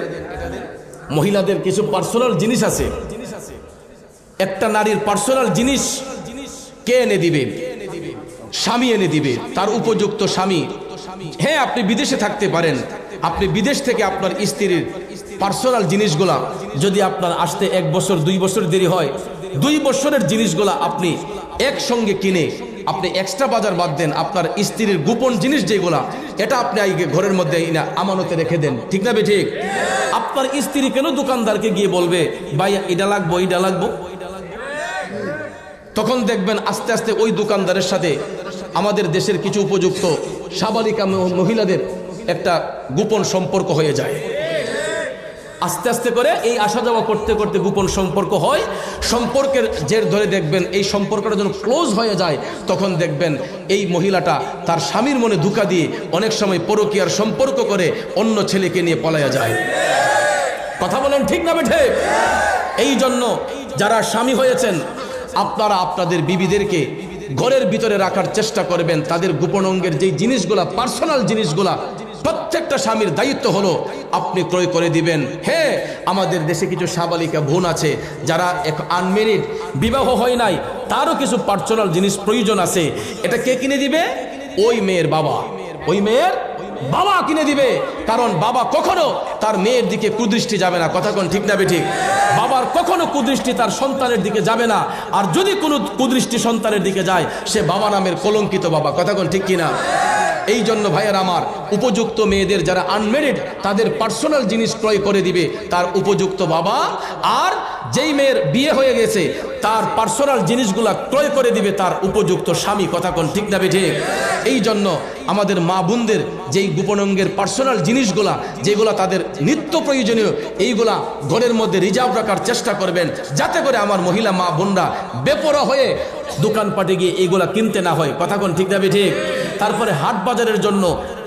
মহিলাদের কিছু পার্সোনাল জিনিস আছে, একটা নারীর পার্সোনাল জিনিস কে এনে দিবে? স্বামী এনে দিবে, তার উপযুক্ত স্বামী। হ্যাঁ, আপনি বিদেশে থাকতে পারেন, আপনি বিদেশ থেকে আপনার স্ত্রীর পার্সোনাল জিনিসগুলা যদি আপনার আসতে 1 বছর 2 বছর দেরি হয়, 2 বছরের জিনিসগুলা আপনি একসঙ্গে কিনে আপনি এক্সট্রা বাজার বাদ দেন, আপনার স্ত্রীর গোপন জিনিস যেগুলা, এটা আপনি ঘরের মধ্যে আমানতে রেখে দেন, ঠিক না ঠিক? আপনার স্ত্রী কেন দোকানদারকে গিয়ে বলবে ভাই এটা লাগবো, এটা লাগবো? তখন দেখবেন আস্তে আস্তে ওই দোকানদারের সাথে আমাদের দেশের কিছু উপযুক্ত সাবালিকা মহিলাদের একটা গোপন সম্পর্ক হয়ে যায়। আস্তে আস্তে করে এই আসা যাওয়া করতে করতে গোপন সম্পর্ক হয়। সম্পর্কের জের ধরে দেখবেন এই সম্পর্কটা যখন ক্লোজ হয়ে যায়, তখন দেখবেন এই মহিলাটা তার স্বামীর মনে ধোঁকা দিয়ে অনেক সময় পরকীয়ার সম্পর্ক করে অন্য ছেলেকে নিয়ে পলায়া যায়। কথা বলেন ঠিক না বেঠে? এই জন্য যারা স্বামী হয়েছেন, আপনারা আপনাদের বিবিদেরকে ঘরের ভিতরে রাখার চেষ্টা করবেন। তাদের গোপন অঙ্গের যেই জিনিসগুলা, পার্সোনাল জিনিসগুলা, প্রত্যেকটা স্বামীর দায়িত্ব হলো আপনি ক্রয় করে দিবেন। হ্যাঁ, আমাদের দেশে কিছু সাবালিকা বোন আছে যারা আনমেরিড, বিবাহ হয় নাই, তারও কিছু পার্সোনাল জিনিস প্রয়োজন আছে। এটা কে কিনে দিবে? ওই মেয়ের বাবা। ওই মেয়ের বাবা কিনে দিবে, কারণ বাবা কখনো তার মেয়ের দিকে কুদৃষ্টি যাবে না। কথা কোন ঠিক না বেঠিক? বাবার কখনো কুদৃষ্টি তার সন্তানের দিকে যাবে না। আর যদি কোনো কুদৃষ্টি সন্তানের দিকে যায়, সে বাবা নামের কলঙ্কিত বাবা। কথা কোন ঠিক কিনা? এই জন্য ভাইয়ের আমার, উপযুক্ত মেয়েদের যারা আনমেরিড, তাদের পার্সোনাল জিনিস ক্রয় করে দিবে তার উপযুক্ত বাবা। আর যেই মেয়ের বিয়ে হয়ে গেছে তার পার্সোনাল জিনিসগুলা ক্রয় করে দিবে তার উপযুক্ত স্বামী, কথা কোন ঠিক না ঠিক? এই জন্য আমাদের মা বোনদের যেই গোপনাঙ্গের পার্সোনাল জিনিসগুলা যেগুলা তাদের নিত্য প্রয়োজনীয় এইগুলা ঘরের মধ্যে রিজার্ভ রাখার চেষ্টা করবেন, যাতে করে আমার মহিলা মা বোনরা বেপরোয়া হয়ে দোকানপাটে গিয়ে এইগুলা কিনতে না হয়, কথা কোন ঠিক না ঠিক? তারপরে হাট বাজারের জন্য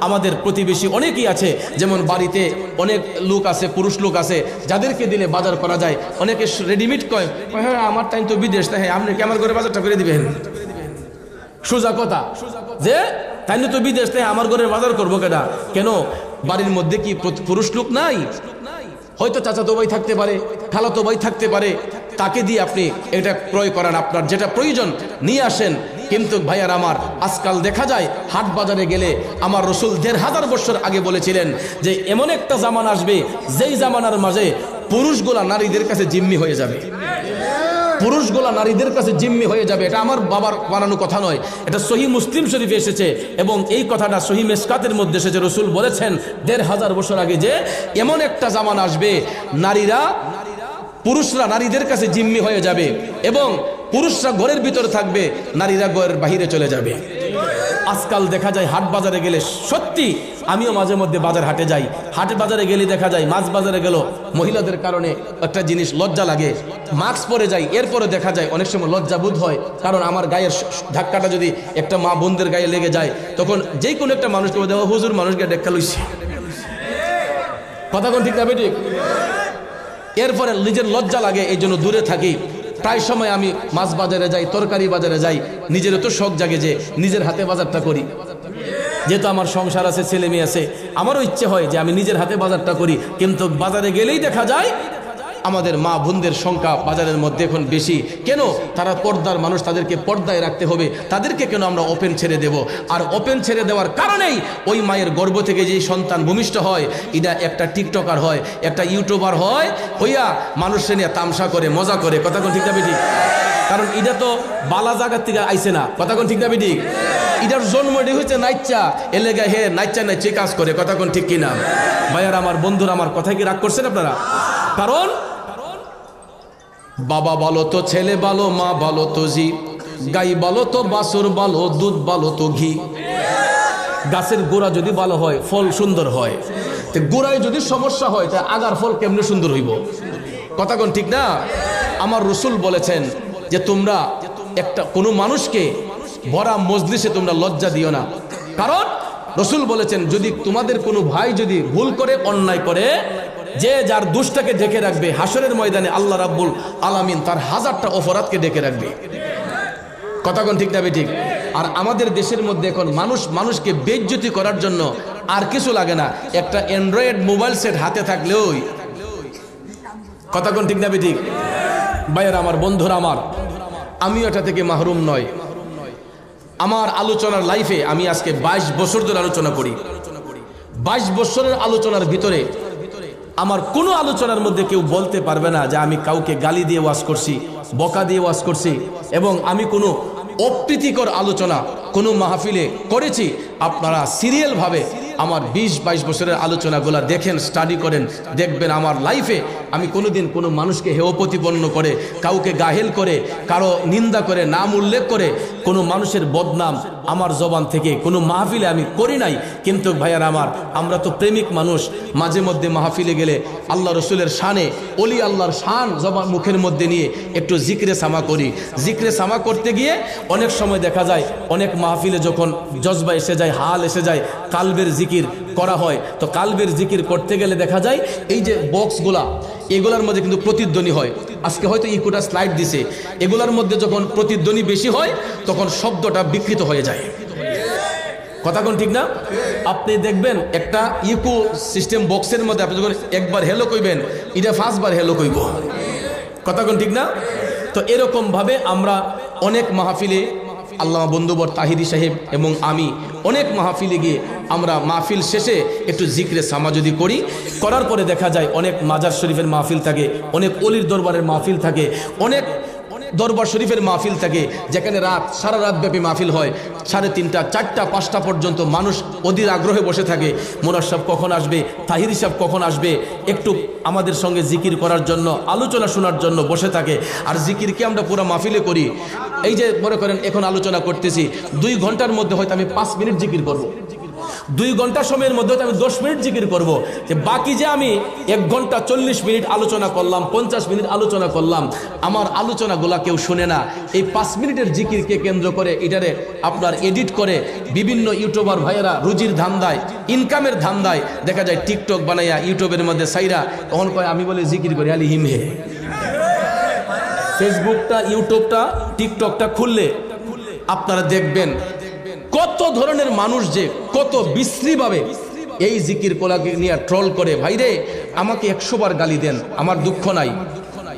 আমাদের প্রতিবেশী অনেকেই আছে, যেমন বাড়িতে অনেক লোক আছে, পুরুষ লোক আছে যাদেরকে দিলে বাজার করা যায়। অনেকে রেডিমেড কয়, হ্যাঁ আমার টাইম তো বিদেশ, না হ্যাঁ আপনি কি আমার ঘরে বাজারটা করে দিবেন? সোজা কথা যে তাইলে তো বিদেশ, তাই আমার ঘরে বাজার করবো কেনা? কেন বাড়ির মধ্যে কি পুরুষ লোক নাই? হয়তো চাচাতো ভাই থাকতে পারে, খালাতো ভাই থাকতে পারে, তাকে দিয়ে আপনি এটা ক্রয় করান, আপনার যেটা প্রয়োজন নিয়ে আসেন। কিন্তু ভাইয়ার আমার, আজকাল দেখা যায় হাট বাজারে গেলে আমার রসুল ১৫০০ বছর আগে বলেছিলেন যে এমন একটা জামানা আসবে যেই জামানার মাঝে পুরুষগুলা নারীদের কাছে জিম্মি হয়ে যাবে, পুরুষগুলা নারীদের কাছে জিম্মি হয়ে যাবে। এটা আমার বাবার বানানো কথা নয়, এটা সহি মুসলিম শরীফে এসেছে এবং এই কথাটা সহি মেসকাতের মধ্যে এসেছে। রসুল বলেছেন ১৫০০ বছর আগে যে এমন একটা জামানা আসবে পুরুষরা নারীদের কাছে জিম্মি হয়ে যাবে এবং পুরুষরা ঘরের ভিতরে থাকবে, নারীরা ঘরের বাহিরে চলে যাবে। আজকাল দেখা যায় হাট বাজারে গেলে, সত্যি আমিও মাঝে মধ্যে বাজার হাটে যাই, হাটে বাজারে গেলে দেখা যায় মাছ বাজারে গেল মহিলাদের কারণে একটা জিনিস লজ্জা লাগে, মাস্ক পরে যাই, এরপরে দেখা যায় অনেক সময় লজ্জাবোধ হয়, কারণ আমার গায়ের ধাক্কাটা যদি একটা মা বোনদের গায়ে লেগে যায় তখন যে কোনো একটা মানুষকে দেওয়া হুজুর মানুষকে দেখা লইছে, কথা কোন ঠিক না ঠিক? এরপরে নিজের লজ্জা লাগে, এই জন্য দূরে থাকি। প্রায় সময় আমি মাছ বাজারে যাই, তরকারি বাজারে যাই, নিজের তো শখ জাগে যে নিজের হাতে বাজারটা করি, যেহেতু আমার সংসার আছে, ছেলে মেয়ে আছে, আমারও ইচ্ছে হয় যে আমি নিজের হাতে বাজারটা করি। কিন্তু বাজারে গেলেই দেখা যায় আমাদের মা বোনদের সংখ্যা বাজারের মধ্যে এখন বেশি। কেন? তারা পর্দার মানুষ, তাদেরকে পর্দায় রাখতে হবে, তাদেরকে কেন আমরা ওপেন ছেড়ে দেব? আর ওপেন ছেড়ে দেওয়ার কারণেই ওই মায়ের গর্ভ থেকে যেই সন্তান ভূমিষ্ঠ হয়, এটা একটা টিকটকার হয়, একটা ইউটিউবার হয়, হইয়া মানুষের নিয়ে তামসা করে, মজা করে, কথা কোন ঠিক না ঠিক? কারণ এটা তো বালা জায়গার থেকে আইছে না, কথা কোন ঠিক না ঠিক? এটার জন্মটি হচ্ছে নাইচা, এলেগা হে নাইচা নাইচে কাজ করে, কথা কোন ঠিক কিনা? ভাইয়ার আমার, বন্ধুরা আমার, কথায় কি রাগ করছেন আপনারা? কারণ বাবা বলো তো ছেলে বলো, মা বলো তো জি, গাই বলো তো বাছুর বলো, দুধ বলো তো ঘি। গাছের গোড়া যদি ভালো হয় ফল সুন্দর হয়, তো গোড়ায় যদি সমস্যা হয় তা আগার ফল কেমনে সুন্দর হইব, কথা কোন ঠিক না? আমার রসুল বলেছেন যে তোমরা একটা কোনো মানুষকে ভরা মজলিসে তোমরা লজ্জা দিও না। কারণ রসুল বলেছেন যদি তোমাদের কোনো ভাই যদি ভুল করে, অন্যায় করে, যে যার দুষ্টাকে ঢেকে রাখবে, হাসরের ময়দানে আল্লাহ রাব্বুল আলামিন তার 1000টা অপরাধকে ঢেকে রাখবে, কথা কোন ঠিক না ঠিক? আর আমাদের দেশের মধ্যে এখন মানুষকে বেইজ্জতি করার জন্য আর কিছু লাগে না, একটা অ্যান্ড্রয়েড মোবাইল সেট হাতে থাকলেও, কথা কোন ঠিক না ঠিক? ভাইয়ের আমার, বন্ধুরা আমার, আমিও এটা থেকে মাহরুম নয়। আমার আলোচনার লাইফে আমি আজকে 22 বছর ধরে আলোচনা করি। 22 বছরের আলোচনার ভিতরে আমার কোনো আলোচনার মধ্যে কেউ বলতে পারবে না যে আমি কাউকে গালি দিয়ে ওয়াজ করছি, বকা দিয়ে ওয়াজ করছি, এবং আমি কোনো অপ্রীতিকর আলোচনা কোনো মাহফিলে করেছি। আপনারা সিরিয়ালভাবে আমার 20-22 বছরের আলোচনাগুলো দেখেন, স্টাডি করেন, দেখবেন আমার লাইফে আমি কোনোদিন কোনো মানুষকে হেয় প্রতিপন্ন করে, কাউকে গাহেল করে, কারো নিন্দা করে, নাম উল্লেখ করে কোনো মানুষের বদনাম আমার জবান থেকে কোনো মাহফিলে আমি করি নাই। কিন্তু ভাইয়ার আমার, আমরা তো প্রেমিক মানুষ, মাঝে মধ্যে মাহফিলে গেলে আল্লাহ রসুলের শানে, অলি আল্লাহর শান জবান মুখের মধ্যে নিয়ে একটু জিক্রে সামা করি। জিক্রে সামা করতে গিয়ে অনেক সময় দেখা যায় অনেক মাহফিলে যখন জজবা এসে যায়, হাল এসে যায়, কালবের জিকির করা হয়, তো কালবের জিকির করতে গেলে দেখা যায় এই যে বক্সগুলা, এগুলার মধ্যে কিন্তু প্রতিধ্বনি হয়। আজকে হয়তো ইকোটা স্লাইড দিছে, এগুলার মধ্যে যখন প্রতিধ্বনি বেশি হয় তখন শব্দটা বিকৃত হয়ে যায়, কথা কোন ঠিক না? আপনি দেখবেন একটা ইকো সিস্টেম বক্সের মধ্যে আপনি যখন একবার হেলো কইবেন, এটা 5 বার হেলো কইব, কথা কোন ঠিক না? তো এরকম ভাবে আমরা অনেক মাহফিলে, আল্লামা বন্ধুবর তাহিরি সাহেব এবং আমি অনেক মাহফিলে গিয়ে আমরা মাহফিল শেষে একটু জিক্রে সামা যদি করি, করার পরে দেখা যায় অনেক মাজার শরীফের মাহফিল থাকে, অনেক অলির দরবারের মাহফিল থাকে, অনেক দরবার শরীফের মাহফিল থাকে, যেখানে সারা রাত ব্যাপী মাহফিল হয়, 3:30, 4টা, 5টা পর্যন্ত মানুষ অধীর আগ্রহে বসে থাকে। মোনার সাহেব কখন আসবে, তাহিরি সাহেব কখন আসবে, একটু আমাদের সঙ্গে জিকির করার জন্য, আলোচনা শোনার জন্য বসে থাকে। আর জিকিরকে আমরা পুরো মাহফিলে করি। এই যে মনে করেন এখন আলোচনা করতেছি, 2 ঘন্টার মধ্যে হয়তো আমি 5 মিনিট জিকির করব, 2 ঘন্টা সময়ের মধ্যে আমি 10 মিনিট জিকির করব। যে বাকি যে আমি 1 ঘন্টা 40 মিনিট আলোচনা করলাম, 50 মিনিট আলোচনা করলাম, আমার আলোচনাগুলা কেউ শুনে না। এই 5 মিনিটের জিকিরকে কেন্দ্র করে এটারে আপনার এডিট করে বিভিন্ন ইউটিউবার ভাইয়েরা রুজির ধান্দায়, ইনকামের ধান্দায় দেখা যায় টিকটক বানাইয়া ইউটিউবের মধ্যে সাইরা, তখন কয় আমি বলে জিকির করি আলি হিমহে। ফেসবুকটা, ইউটিউবটা, টিকটকটা খুললে আপনারা দেখবেন কত ধরনের মানুষ যে কত বিশ্রীভাবে এই জিকির কোলাকে নিয়ে ট্রল করে। ভাইরে, আমাকে 100 বার গালি দেন, আমার দুঃখ নাই,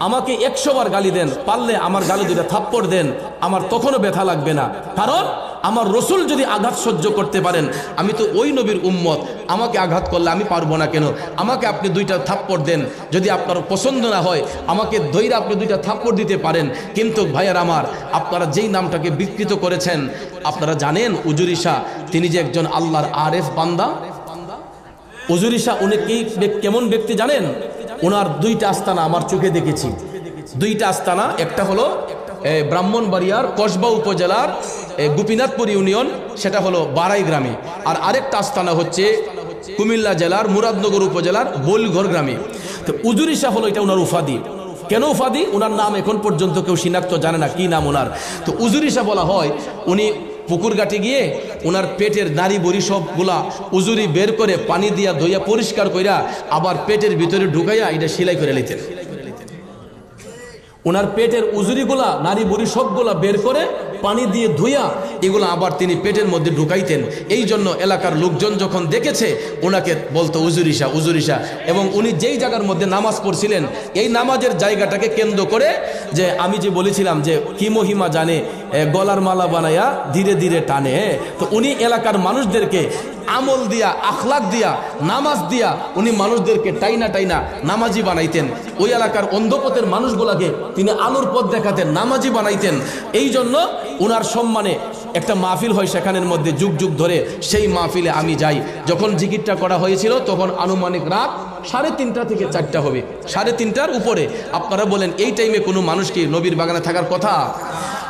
আমাকে 100 বার গালি দেন, পারলে আমার গালে 2টা থাপ্পড় দেন, আমার তখনও ব্যথা লাগবে না। কারণ আমার রসুল যদি আঘাত সহ্য করতে পারেন, আমি তো ওই নবীর উম্মত, আমাকে আঘাত করলে আমি পারবো না কেন? আমাকে আপনি 2টা থাপ্পড় দেন, যদি আপনার পছন্দ না হয় আমাকে ধৈর্য আপনি 2টা থাপ্পড় দিতে পারেন। কিন্তু ভাইয়ার আমার, আপনারা যেই নামটাকে বিকৃত করেছেন, আপনারা জানেন উজুরি শাহ তিনি যে একজন আল্লাহর আরেফ বান্দা। উজুরি শাহ উনি কি কেমন ব্যক্তি জানেন? ওনার 2টা আস্তানা আমার চোখে দেখেছি, 2টা আস্তানা। একটা হলো ব্রাহ্মণবাড়িয়ার কসবা উপজেলার গোপীনাথপুর ইউনিয়ন, সেটা হলো বারাই গ্রামে। আর আরেকটা আস্তানা হচ্ছে কুমিল্লা জেলার মুরাদনগর উপজেলার বোলঘর গ্রামে। তো উজুরি শাহ হলো এটা ওনার উপাধি। কেন উপাধি? ওনার নাম এখন পর্যন্ত কেউ শনাক্ত জানে না কি নাম ওনার। তো উজুরি শাহ বলা হয়, উনি পুকুর ঘাটে গিয়ে ওনার পেটের নারী বড়ি সবগুলা উজুরি বের করে পানি দিয়া ধুইয়া পরিষ্কার কইরা আবার পেটের ভিতরে ঢুকাইয়া এটা সেলাই করে নিতেন। ওনার পেটের উজুরিগুলা, নারী বড়ি সবগুলা বের করে পানি দিয়ে ধুইয়া এগুলো আবার তিনি পেটের মধ্যে ঢুকাইতেন। এই জন্য এলাকার লোকজন যখন দেখেছে ওনাকে বলতো উজুরি শাহ, উজুরি শাহ। এবং উনি যেই জায়গার মধ্যে নামাজ পড়ছিলেন, এই নামাজের জায়গাটাকে কেন্দ্র করে, যে আমি যে বলেছিলাম যে কি মহিমা জানে গলার মালা বানায়া ধীরে ধীরে টানে, তো উনি এলাকার মানুষদেরকে আমল দিয়া, আখলাক দিয়া, নামাজ দিয়া উনি মানুষদেরকে টাইনা টাইনা নামাজি বানাইতেন। ওই এলাকার অন্ধপথের মানুষগুলাকে তিনি আলোর পথ দেখাতেন, নামাজি বানাইতেন। এই জন্য ওনার সম্মানে একটা মাহফিল হয় সেখানের মধ্যে যুগ যুগ ধরে। সেই মাহফিলে আমি যাই। যখন জিকিরটা করা হয়েছিল তখন আনুমানিক রাত 3:30 থেকে 4টা হবে, 3:30টার উপরে। আপনারা বলেন এই টাইমে কোনো মানুষ কি নবীর বাগানে থাকার কথা?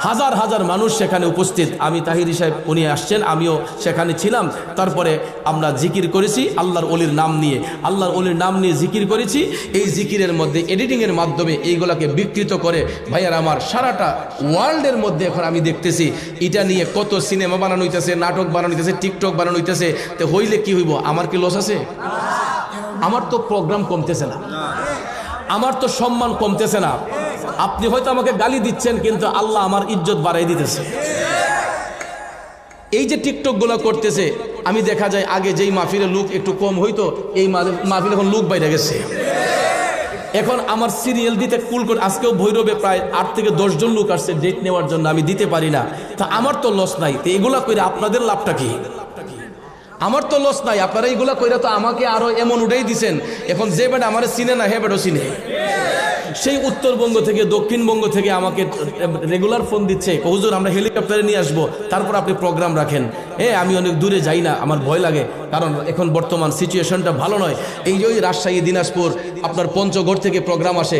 হাজার হাজার মানুষ সেখানে উপস্থিত। আমি তাহিরি সাহেব উনি আসছেন, আমিও সেখানে ছিলাম। তারপরে আমরা জিকির করেছি আল্লাহর ওলির নাম নিয়ে, আল্লাহর ওলির নাম নিয়ে জিকির করেছি। এই জিকিরের মধ্যে এডিটিংয়ের মাধ্যমে এইগুলাকে বিকৃত করে ভাইয়ার আমার সারাটা ওয়ার্ল্ডের মধ্যে এখন আমি দেখতেছি এটা নিয়ে কত সিনেমা বানানো হইতেছে, নাটক বানানো হইতেছে, টিকটক বানানো হইতেছে। তো হইলে কি হইব? আমার কি লস আছে? আমার তো প্রোগ্রাম কমতেছে না, আমার তো সম্মান কমতেছে না। আপনি হয়তো আমাকে গালি দিচ্ছেন, কিন্তু আল্লাহ আমার ইজ্জত বাড়াই দিতেছে। এই যে টিকটক গুলো করতেছে, আমি দেখা যায় আগে যেই মাহফিলে লোক একটু কম হইতো, এই মাহফিলে এখন লোক বাইরে গেছে। এখন আমার সিরিয়াল দিতে কুল করে, আজকেও ভৈরবে প্রায় 8 থেকে 10 জন লোক আসছে ডেট নেওয়ার জন্য, আমি দিতে পারি না। তা আমার তো লস নাই। তো এগুলা করে আপনাদের লাভটা কি? আমার তো লস নাই। আপনারা এইগুলা কইরা তো আমাকে আরো এমন উঠাই দিছেন। এখন যে বেটা আমার চিনে না, হে বেটাও চিনে। সেই উত্তরবঙ্গ থেকে, দক্ষিণবঙ্গ থেকে আমাকে রেগুলার ফোন দিচ্ছে, হুজুর আমরা হেলিকপ্টারে নিয়ে আসবো, তারপর আপনি প্রোগ্রাম রাখেন। আমি অনেক দূরে যাই না, আমার ভয় লাগে, কারণ এখন বর্তমান সিচুয়েশনটা ভালো নয়। এই যে ওই রাজশাহী, দিনাজপুর, আপনার পঞ্চগড় থেকে প্রোগ্রাম আসে,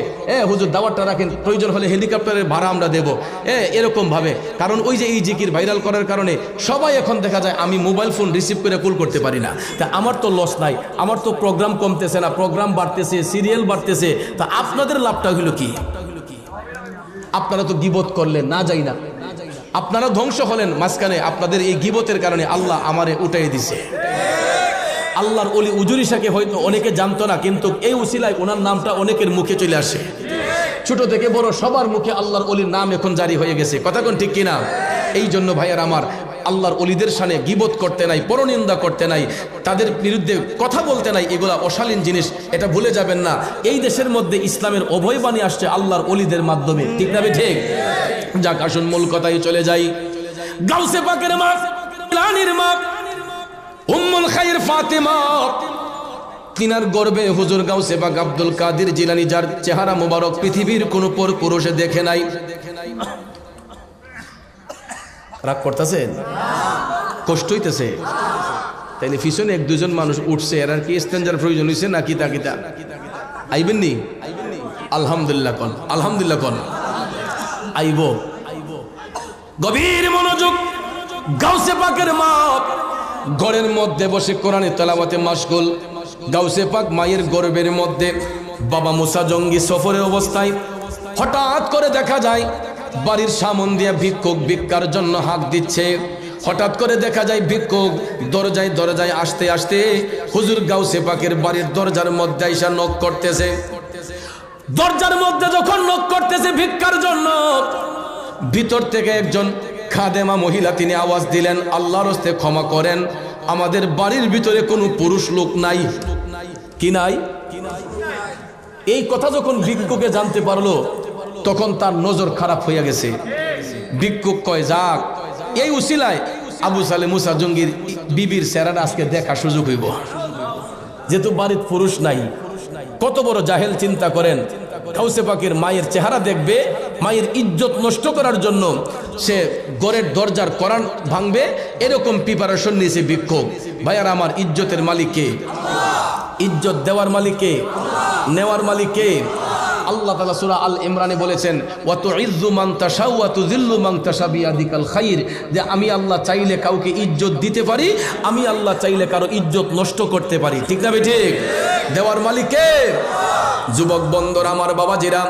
হুজুর দাওয়াতটা রাখেন, প্রয়োজন হলে হেলিকপ্টারের ভাড়া আমরা দেবো, এরকমভাবে। কারণ ওই যে এই জিকির ভাইরাল করার কারণে সবাই এখন দেখা যায় আমি মোবাইল ফোন রিসিভ করে কুল করতে পারি না। তা আমার তো লস নাই, আমার তো প্রোগ্রাম কমতেছে না, প্রোগ্রাম বাড়তেছে, সিরিয়াল বাড়তেছে। তা আপনাদের লাভটা হইল কি? আপনারা তো গীবত করলেন, না যাই না, আপনারা ধ্বংস হলেন মাঝখানে। আপনাদের এই গীবতের কারণে আল্লাহ আমারে উঠাই দিছে। আল্লাহর ওলি উজুরি শাহকে হয়তো অনেকে জানতো না, কিন্তু এই উসিলায় ওনার নামটা অনেকের মুখে চলে আসে। ছোট থেকে বড় সবার মুখে আল্লাহর ওলির নাম এখন জারি হয়ে গেছে। কথা কোন ঠিক কিনা? এই জন্য ভাইয়ার আমার, আল্লাহর ওলিদের শানে গীবত করতে নাই, পরনিন্দা করতে নাই, তাদের বিরুদ্ধে কথা বলতে নাই। এগুলা অশালীন জিনিস, এটা ভুলে যাবেন না। এই দেশের মধ্যে ইসলামের অভয়বাণী আসছে আল্লাহর ওলিদের মাধ্যমে, ঠিক না? ঠিক। যাক, আসুন মূল কথায় চলে যাই। গাউসে পাকের মা, লানির মা, উম্মুল খায়র ফাতেমা তিনার গর্বে হুজুর গাউসে পাক আব্দুল কাদের জিলানী, যার চেহারা মোবারক পৃথিবীর কোন পুরুষে দেখে নাই। রাগ করতেছেন? কষ্ট হইতেছে? তাইলে পিছনে এক দুজন মানুষ উঠছে, এর আর কি স্ট্যান্ডার প্রয়োজন হয়েছে না কিতা কিতা? আইবেন নি? আলহামদুলিল্লাহ কন, আলহামদুলিল্লাহ কন। আইব। গভীর মনোযোগ। গাউসে পাকের মা ঘরের মধ্যে বসে কোরআনে তেলাওয়াতে মাশগুল। গাউসে পাক মায়ের গর্ভের মধ্যে। বাবা মুসা জঙ্গি সফরের অবস্থায় হঠাৎ করে দেখা যায় বাড়ির সামন দিয়ে ভিক্ষুক ভিক্ষার জন্য হাত দিচ্ছে। হঠাৎ করে দেখা যায় ভিক্ষুক দরজায় দরজায় আসতে আসতে হুজুর গাউসে পাকের বাড়ির দরজার মধ্যে আইসা নক করতেছে। দরজার মধ্যে যখন নক করতেছে ভিক্ষার জন্য, ভিতর থেকে একজন খাদেমা মহিলা তিনি আওয়াজ দিলেন, আল্লাহর হস্তে ক্ষমা করেন, আমাদের বাড়ির ভিতরে কোনো পুরুষ লোক নাই। কি নাই? এই কথা যখন ভিক্ষুকে জানতে পারলো, তখন তার নজর খারাপ হইয়া গেছে। ভিক্ষুক কয়, যাক এই উসিলায় আবু সালে মুসা জঙ্গির বিবির চেহারাটা আজকে দেখা সুযোগ হইব, যেহেতু বাড়ির পুরুষ নাই। কত বড় জাহেল চিন্তা করেন, গাউসে পাকের মায়ের চেহারা দেখবে, মায়ের ইজ্জত নষ্ট করার জন্য সে ঘরের দরজার কোরআন ভাঙবে, এরকম প্রিপারেশন নিয়েছে ভিক্ষুক। ভাইয়ার আমার, ইজ্জতের মালিক কে? ইজ্জত দেওয়ার মালিক কে? নেওয়ার মালিক কে? আল্লাহ তাআলা সূরা আল ইমরানে বলেছেন, ওয়া তুইজ্জু মান তাশাউ ওয়া তুযিল্লু মান তাশা বিয়াদিকাল খাইর, যে আমি আল্লাহ চাইলে কাউকে ইজ্জত দিতে পারি, আমি আল্লাহ চাইলে কারো ইজ্জত নষ্ট করতে পারি। ঠিক না ঠিক? দেওয়ার মালিক কে? যুবক বন্ধুরা, আমার বাবাজিরা,